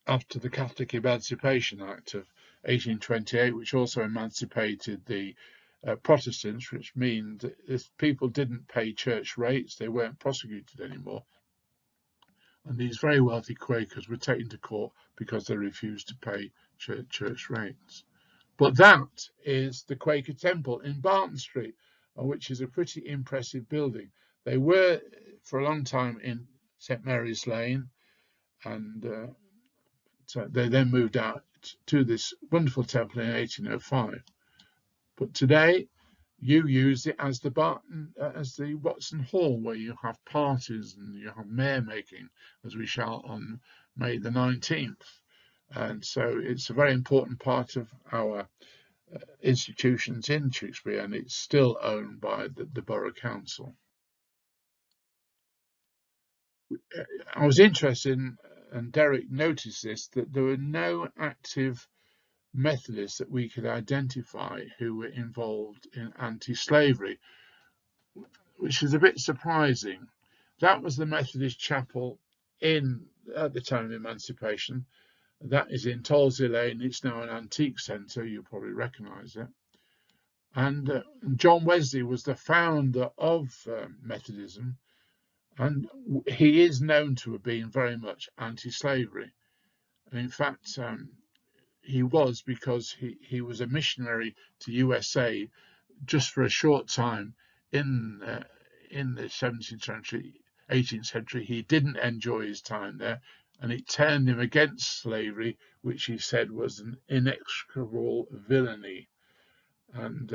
after the Catholic Emancipation Act of 1828, which also emancipated the Protestants, which means that if people didn't pay church rates, they weren't prosecuted anymore. and these very wealthy Quakers were taken to court because they refused to pay church rates. But that is the Quaker Temple in Barton Street, which is a pretty impressive building. They were for a long time in St Mary's Lane, and so they then moved out to this wonderful temple in 1805. But today, you use it as the Watson Hall, where you have parties and you have mayor making, as we shall on May the 19th. And so it's a very important part of our institutions in Tewkesbury, and it's still owned by the Borough Council. I was interested in, and Derek noticed this, that there were no active Methodists that we could identify who were involved in anti-slavery, which is a bit surprising. That was the Methodist chapel at the time of emancipation. That is in Tolsey Lane. It's now an antique centre. You'll probably recognise it. And John Wesley was the founder of Methodism, and he is known to have been very much anti-slavery. And in fact, he was, because he was a missionary to USA just for a short time in the 17th century, 18th century. He didn't enjoy his time there, and it turned him against slavery, which he said was an inexcusable villainy. And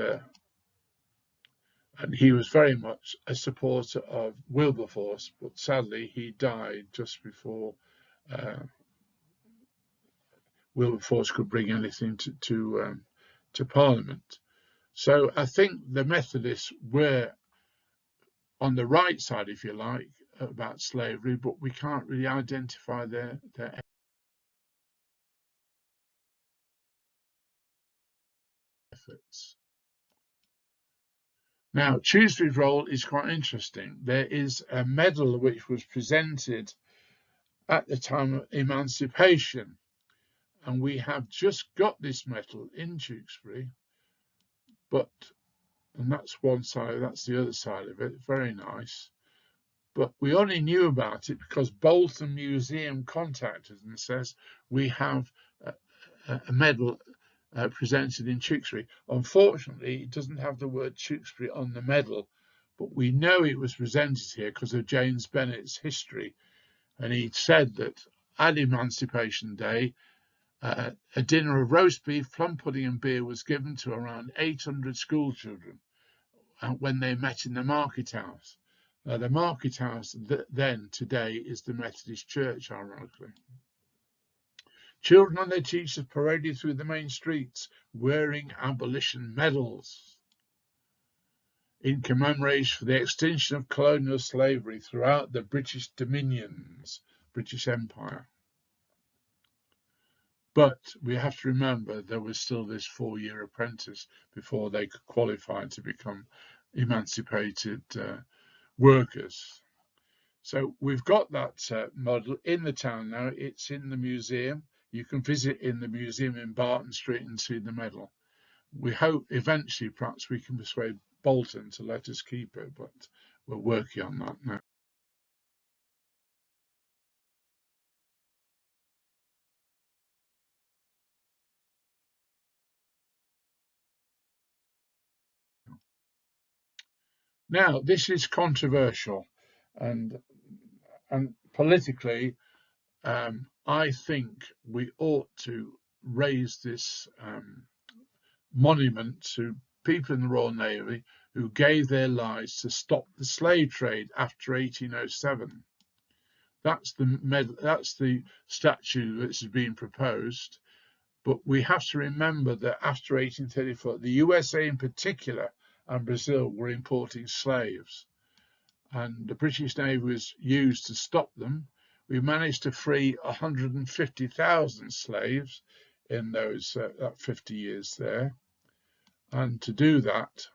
he was very much a supporter of Wilberforce, but sadly he died just before Wilberforce could bring anything to Parliament. So I think the Methodists were on the right side, if you like, about slavery, but we can't really identify their efforts. Now, Tewkesbury's role is quite interesting. There is a medal which was presented at the time of emancipation, and we have just got this medal in Tewkesbury, and that's one side, that's the other side of it, very nice. But we only knew about it because Bolton Museum contacted us and says, we have a medal presented in Tewkesbury. Unfortunately, it doesn't have the word Tewkesbury on the medal, but we know it was presented here because of James Bennett's history. And he said that at Emancipation Day, a dinner of roast beef, plum pudding and beer was given to around 800 school children when they met in the market house. The market house then, today, is the Methodist Church, ironically. Children and their teachers paraded through the main streets wearing abolition medals in commemoration for the extinction of colonial slavery throughout the British dominions, British Empire. But we have to remember there was still this 4-year apprentice before they could qualify to become emancipated workers. So we've got that model in the town now. It's in the museum. You can visit in the museum in Barton Street and see the medal. We hope eventually perhaps we can persuade Bolton to let us keep it, but we're working on that now. Now, this is controversial, and politically, I think we ought to raise this monument to people in the Royal Navy who gave their lives to stop the slave trade after 1807. That's the statue that's been proposed. But we have to remember that after 1834, the USA in particular and Brazil were importing slaves, and the British Navy was used to stop them. We managed to free 150,000 slaves in those 50 years there. And to do that,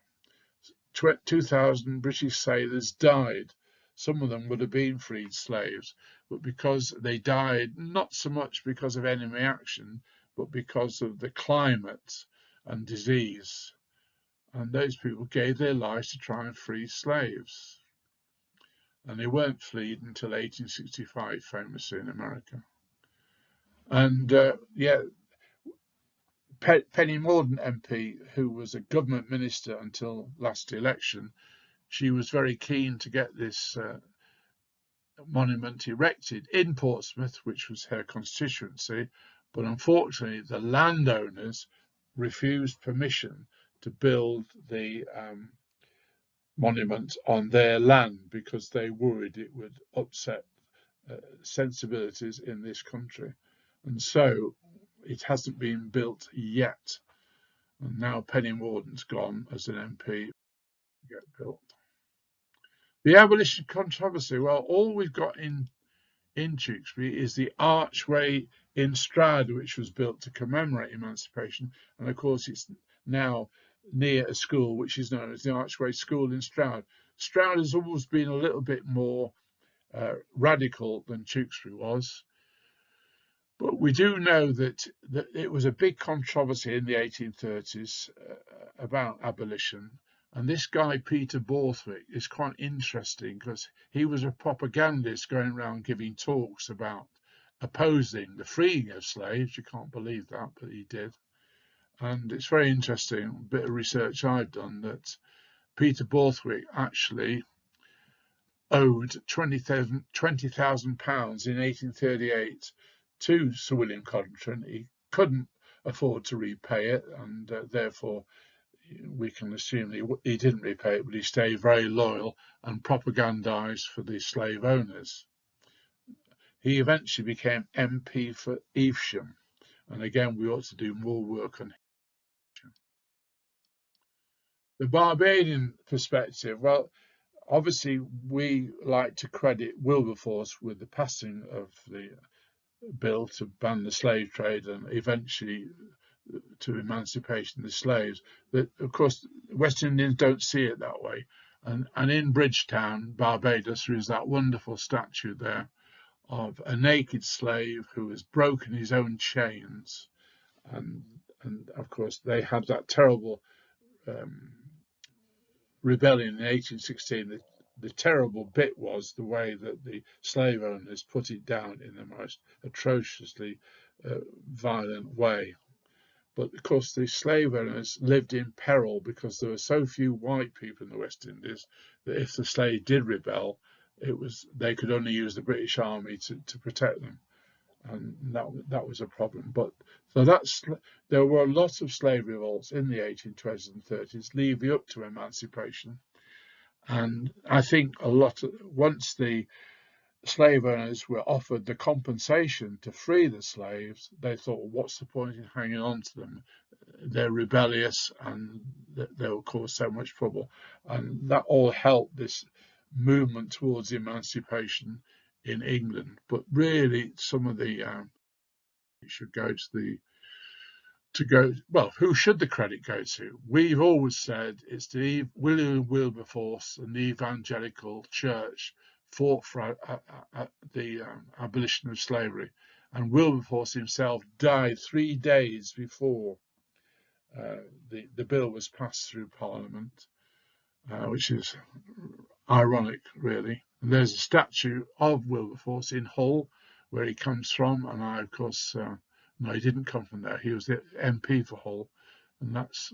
2,000 British sailors died. Some of them would have been freed slaves, but because they died, not so much because of enemy action, but because of the climate and disease. And those people gave their lives to try and free slaves. and they weren't freed until 1865, famously in America. And Penny Mordaunt MP, who was a government minister until last election, she was very keen to get this monument erected in Portsmouth, which was her constituency, but unfortunately the landowners refused permission to build the monument on their land because they worried it would upset sensibilities in this country. And so it hasn't been built yet. And now Penny Mordaunt's gone as an MP to get built. The abolition controversy, well, all we've got in Tewkesbury is the archway in Stroud, which was built to commemorate emancipation. And of course, it's now near a school which is known as the Archway School in Stroud. Stroud has always been a little bit more radical than Tewkesbury was. But we do know that it was a big controversy in the 1830s about abolition. And this guy, Peter Borthwick, is quite interesting because he was a propagandist going around giving talks about opposing the freeing of slaves. You can't believe that, but he did. And it's very interesting, a bit of research I've done, that Peter Borthwick actually owed £20,000 in 1838 to Sir William Codrington. He couldn't afford to repay it, and therefore we can assume he didn't repay it, but he stayed very loyal and propagandized for the slave owners. He eventually became MP for Evesham, and again we ought to do more work on Evesham. The Barbadian perspective, well, obviously we like to credit Wilberforce with the passing of the bill to ban the slave trade and eventually to emancipation of the slaves. That, of course, West Indians don't see it that way. And in Bridgetown, Barbados, there is that wonderful statue there of a naked slave who has broken his own chains. And of course, they had that terrible rebellion in 1816. The terrible bit was the way that the slave owners put it down in the most atrociously violent way. But of course, the slave owners lived in peril because there were so few white people in the West Indies that if the slave did rebel, they could only use the British Army to protect them, and that was a problem. But so there were a lot of slave revolts in the 1820s and 30s leading up to emancipation, and I think once the slave owners were offered the compensation to free the slaves, they thought, what's the point in hanging on to them? They're rebellious and they'll cause so much trouble. And that all helped this movement towards emancipation in England. But really, some of the it should go well, who should the credit go to? We've always said it's William Wilberforce and the Evangelical Church fought for the abolition of slavery, and Wilberforce himself died 3 days before the bill was passed through Parliament, which is ironic, really. And there's a statue of Wilberforce in Hull, where he comes from, and I, of course, no, he didn't come from there. He was the MP for Hull, and that's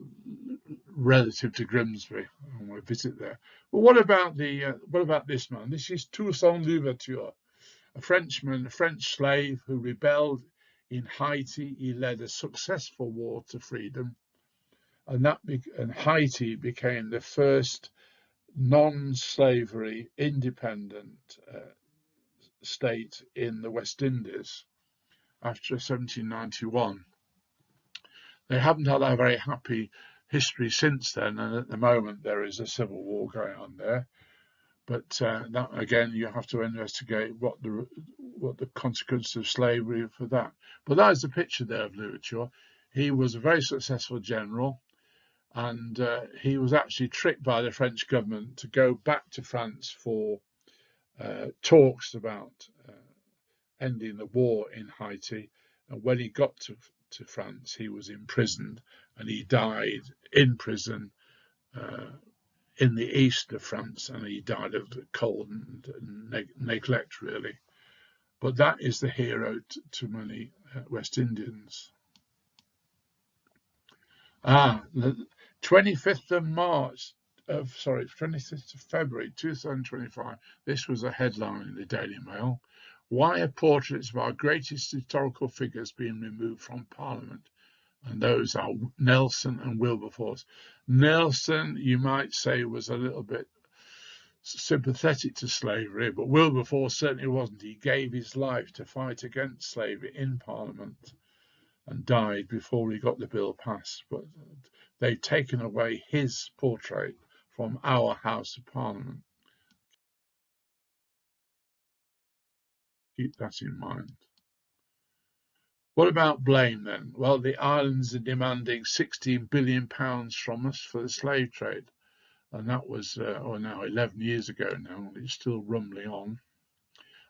relative to Grimsby, and we'll visit there. But what about this man? This is Toussaint Louverture, a Frenchman, a French slave who rebelled in Haiti. He led a successful war to freedom, and Haiti became the first non-slavery independent state in the West Indies after 1791. They haven't had a very happy history since then, and at the moment there is a civil war going on there. But that, again, you have to investigate what the consequences of slavery for that. But that is the picture there of Louverture. He was a very successful general, and he was actually tricked by the French government to go back to France for talks about ending the war in Haiti. And when he got to France, he was imprisoned, and he died in prison in the east of France, and he died of cold and neglect, really. But that is the hero to many West Indians. The 25th of March, 25th of February 2025, this was a headline in the Daily Mail. Why are portraits of our greatest historical figures being removed from Parliament? And those are Nelson and Wilberforce. Nelson, you might say, was a little bit sympathetic to slavery, but Wilberforce certainly wasn't. He gave his life to fight against slavery in Parliament and died before we got the bill passed. But they've taken away his portrait from our House of Parliament. Keep that in mind. What about blame then? Well, the islands are demanding £16 billion from us for the slave trade. And that was, now 11 years ago now, it's still rumbling on.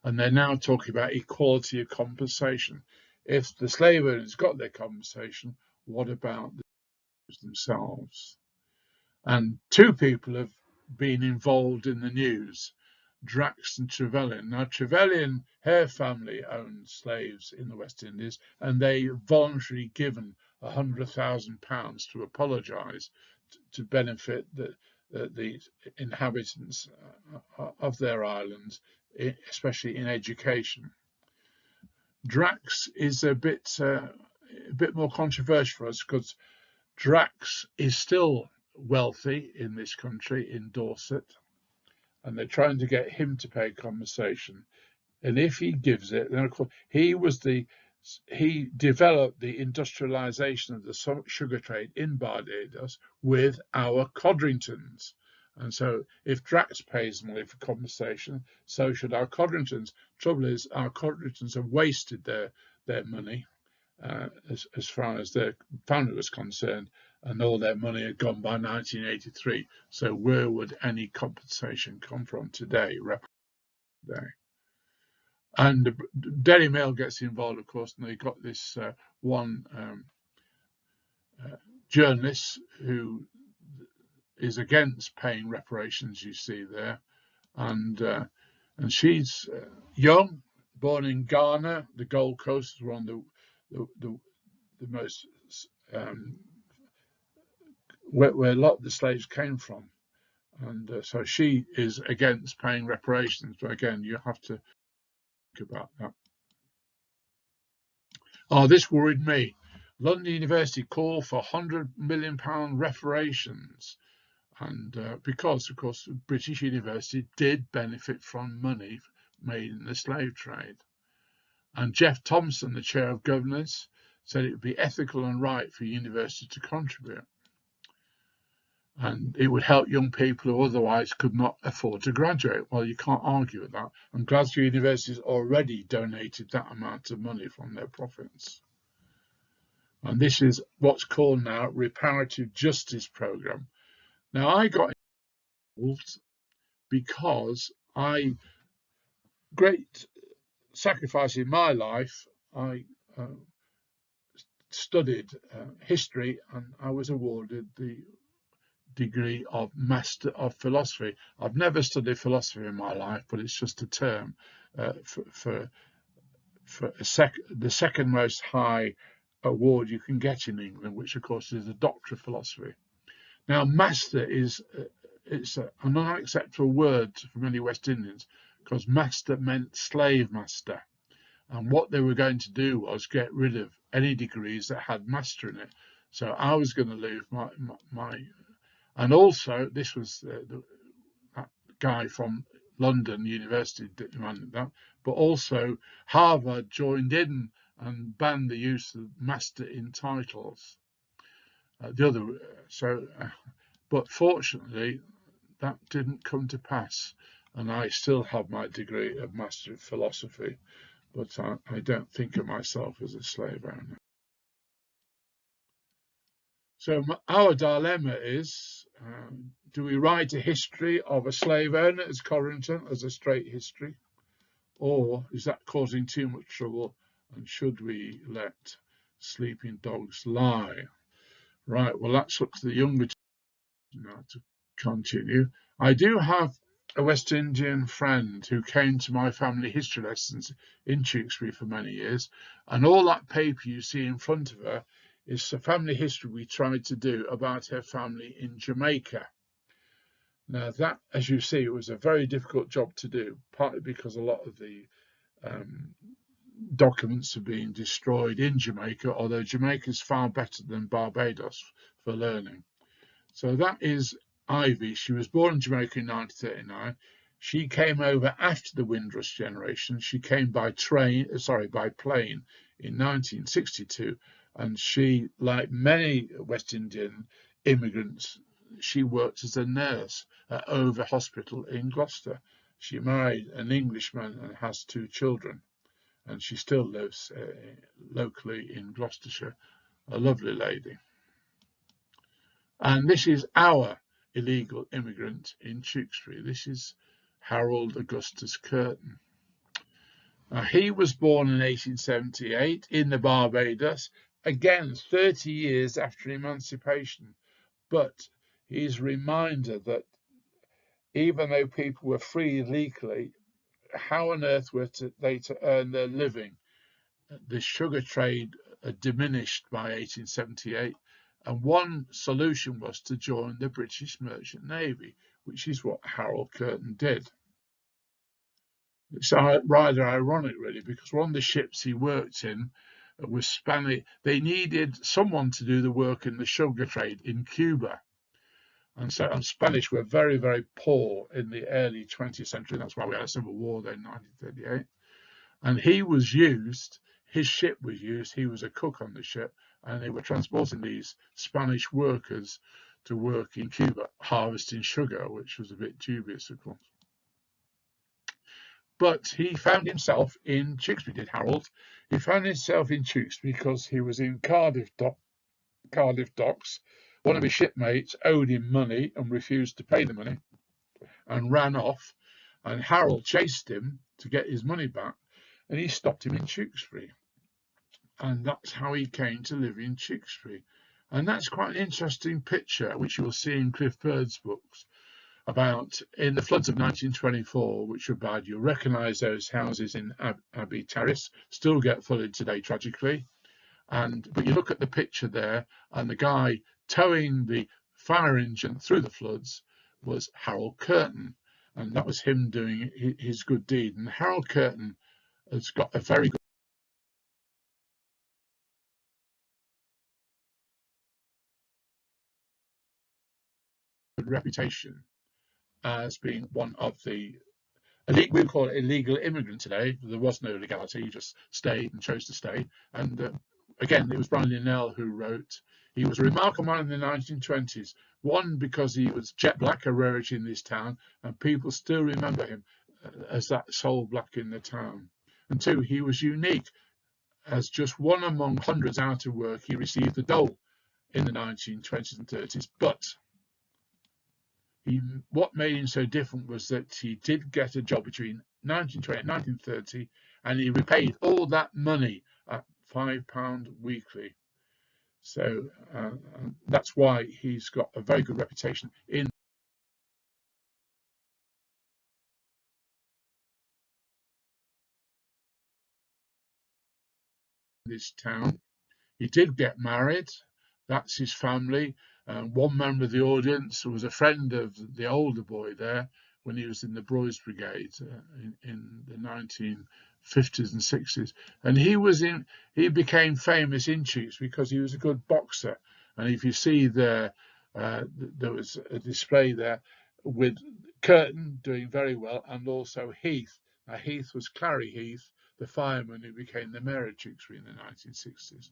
And they're now talking about equality of compensation. If the slave owners got their compensation, what about themselves? And two people have been involved in the news, Drax and Trevelyan. Now, Trevelyan, her family owned slaves in the West Indies, and they voluntarily given £100,000 to apologise to benefit the inhabitants of their islands, especially in education. Drax is a bit more controversial for us because Drax is still wealthy in this country, in Dorset, and they're trying to get him to pay compensation. And if he gives it, then of course he developed the industrialization of the sugar trade in Barbados with our Codringtons. And so if Drax pays money for compensation, so should our Codringtons. Trouble is, our Codringtons have wasted their money as far as their family was concerned, and all their money had gone by 1983. So where would any compensation come from today? And the Daily Mail gets involved, of course, and they got this one journalist who is against paying reparations, you see there, and she's young, born in Ghana. The Gold Coast is one of the most where a lot of the slaves came from, and so she is against paying reparations. But again, you have to think about that. Oh, this worried me. London University called for £100 million reparations. And because, of course, British University did benefit from money made in the slave trade. And Jeff Thompson, the chair of governors, said it would be ethical and right for university to contribute. And it would help young people who otherwise could not afford to graduate. Well, you can't argue with that. And Glasgow University has already donated that amount of money from their profits. And this is what's called now reparative justice program. Now, I got involved because great sacrifice in my life, I studied history, and I was awarded the degree of Master of Philosophy. I've never studied philosophy in my life, but it's just a term for the second most high award you can get in England, which of course is the Doctor of Philosophy. Now, master is it's an unacceptable word for many West Indians because master meant slave master, and what they were going to do was get rid of any degrees that had master in it. So I was going to lose my and also this was that guy from London University demanded that, but also Harvard joined in and banned the use of master in titles. But fortunately, that didn't come to pass, and I still have my degree of Master of Philosophy, but I don't think of myself as a slave owner. So our dilemma is, do we write a history of a slave owner as Codrington as a straight history, or is that causing too much trouble, and should we let sleeping dogs lie? Right, well, that's up to the younger now to continue. I do have a West Indian friend who came to my family history lessons in Tewkesbury for many years, and all that paper you see in front of her is the family history we tried to do about her family in Jamaica. Now that, as you see, was a very difficult job to do, partly because a lot of the documents have been destroyed in Jamaica, although Jamaica is far better than Barbados for learning. So that is Ivy. She was born in Jamaica in 1939. She came over after the Windrush generation. She came by plane in 1962, and she, like many West Indian immigrants, she worked as a nurse at Over Hospital in Gloucester. She married an Englishman and has 2 children, and she still lives locally in Gloucestershire. A lovely lady. And this is our illegal immigrant in Tewkesbury. This is Harold Augustus Curtin. Now, he was born in 1878 in the Barbados, again 30 years after emancipation. But he's a reminder that even though people were free legally, how on earth were they to earn their living? The sugar trade diminished by 1878. And one solution was to join the British Merchant Navy, which is what Harold Curtin did. It's rather ironic, really, because one of the ships he worked in was Spanish. They needed someone to do the work in the sugar trade in Cuba. And so Spanish were very, very poor in the early 20th century. That's why we had a civil war there in 1938. And he was used, his ship was used, he was a cook on the ship, and they were transporting these Spanish workers to work in Cuba, harvesting sugar, which was a bit dubious, of course. But he found himself in Tewkesbury, did Harold. He found himself in Tewkesbury because he was in Cardiff docks. One of his shipmates owed him money and refused to pay the money and ran off. And Harold chased him to get his money back, and he stopped him in Tewkesbury. And that's how he came to live in Tewkesbury. And that's quite an interesting picture, which you'll see in Cliff Bird's books, about in the floods of 1924, which were bad. You'll recognise those houses in Abbey Terrace, still get flooded today, tragically. But you look at the picture there, and the guy towing the fire engine through the floods was Harold Curtin. And that was him doing his good deed. And Harold Curtin has got a very good reputation as being one of the we would call it illegal immigrant today. There was no legality, he just stayed and chose to stay. And again, it was Brian Linnell who wrote, he was a remarkable man in the 1920s. One, because he was jet black, a rarity in this town, and people still remember him as that sole black in the town. And 2, he was unique. As just one among hundreds out of work, he received the dole in the 1920s and 30s. But what made him so different was that he did get a job between 1920 and 1930, and he repaid all that money at £5 weekly. So that's why he's got a very good reputation in this town. He did get married. That's his family. One member of the audience was a friend of the older boy there when he was in the Broys Brigade in the 1950s and 60s. And he became famous in Tewkesbury because he was a good boxer. And if you see there, there was a display there with Curtin doing very well, and also Heath. Now, Heath was Clary Heath, the fireman who became the mayor of Tewkesbury in the 1960s.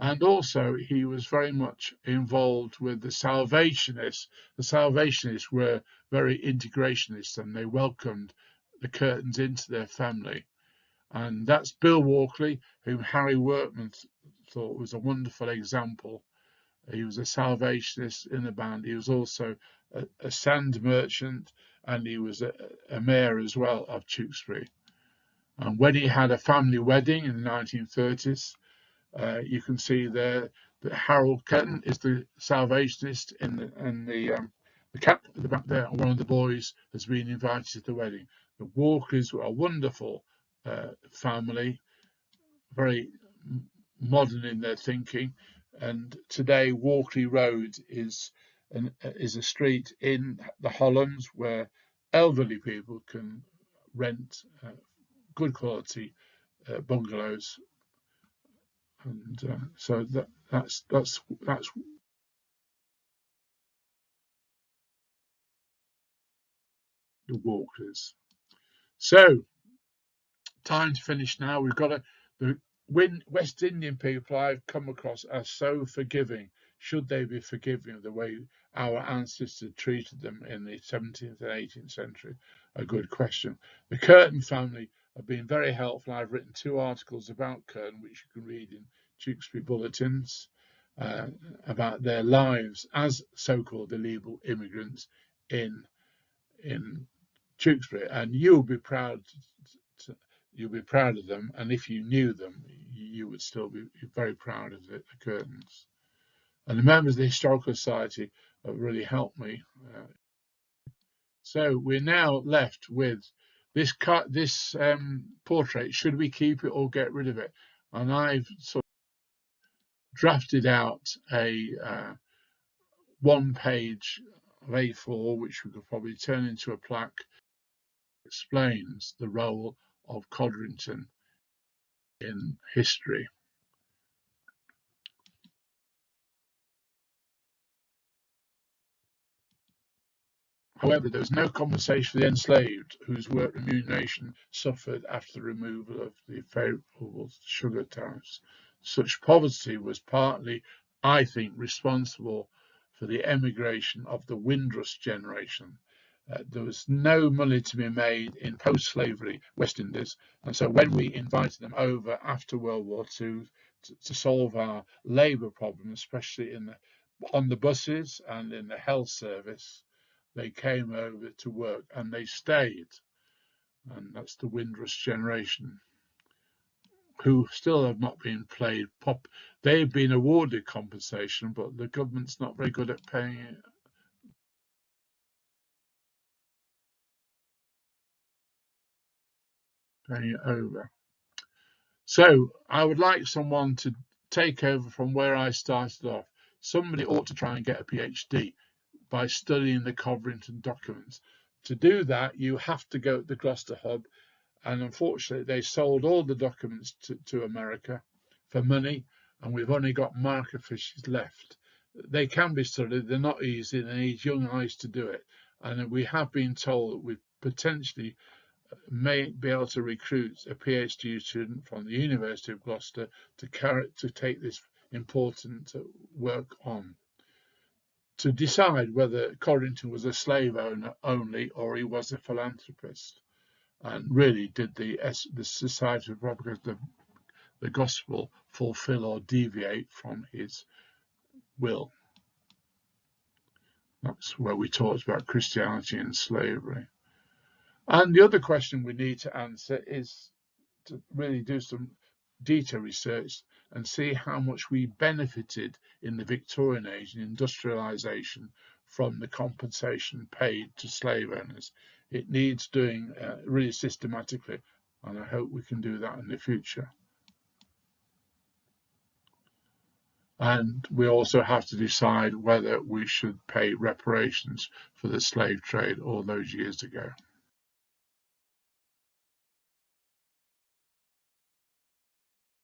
And also, he was very much involved with the Salvationists. The Salvationists were very integrationist, and they welcomed the Curtins into their family. And that's Bill Walkley, whom Harry Workman thought was a wonderful example. He was a Salvationist in the band. He was also a sand merchant, and he was a mayor as well of Tewkesbury. And when he had a family wedding in the 1930s, you can see there that Harold Curtin is the Salvationist in the cap at the back there, and one of the boys has been invited to the wedding. The Walkers were a wonderful family, very modern in their thinking, and today Walkley Road is a street in the Hollands where elderly people can rent good quality bungalows, and so that's the Walkers. So time to finish now. We've got the West Indian people I've come across are so forgiving. Should they be forgiving of the way our ancestors treated them in the 17th and 18th century? A good question. The Curtin family have been very helpful. I've written 2 articles about Curtin, which you can read in Tewkesbury bulletins, about their lives as so-called illegal immigrants in Tewkesbury, and you'll be proud of them, and if you knew them, you would still be very proud of the Curtins. And the members of the Historical Society have really helped me. So we're now left with this portrait. Should we keep it or get rid of it? And I've sort of drafted out a 1-page of A4, which we could probably turn into a plaque, explains the role of Codrington in history. However, there was no compensation for the enslaved, whose work remuneration suffered after the removal of the favourable sugar tariffs. Such poverty was partly, I think, responsible for the emigration of the Windrush generation. There was no money to be made in post-slavery West Indies, and so when we invited them over after World War II to solve our labour problem, especially on the buses and in the health service, they came over to work and they stayed. And that's the Windrush generation, who still have not been paid. They've been awarded compensation, but the government's not very good at paying it over. So I would like someone to take over from where I started off. Somebody ought to try and get a PhD by studying the Codrington documents. To do that, you have to go to the Gloucester Hub, and unfortunately they sold all the documents to America for money, and we've only got microfiches left. They can be studied, they're not easy, they need young eyes to do it, and we have been told that we potentially may be able to recruit a PhD student from the University of Gloucester to take this important work on, to decide whether Codrington was a slave owner only or he was a philanthropist, and really did the Society of Propaganda of the Gospel fulfill or deviate from his will. That's where we talked about Christianity and slavery. And the other question we need to answer is to really do some data research and see how much we benefited in the Victorian age in industrialisation from the compensation paid to slave owners. It needs doing really systematically, and I hope we can do that in the future. And we also have to decide whether we should pay reparations for the slave trade all those years ago.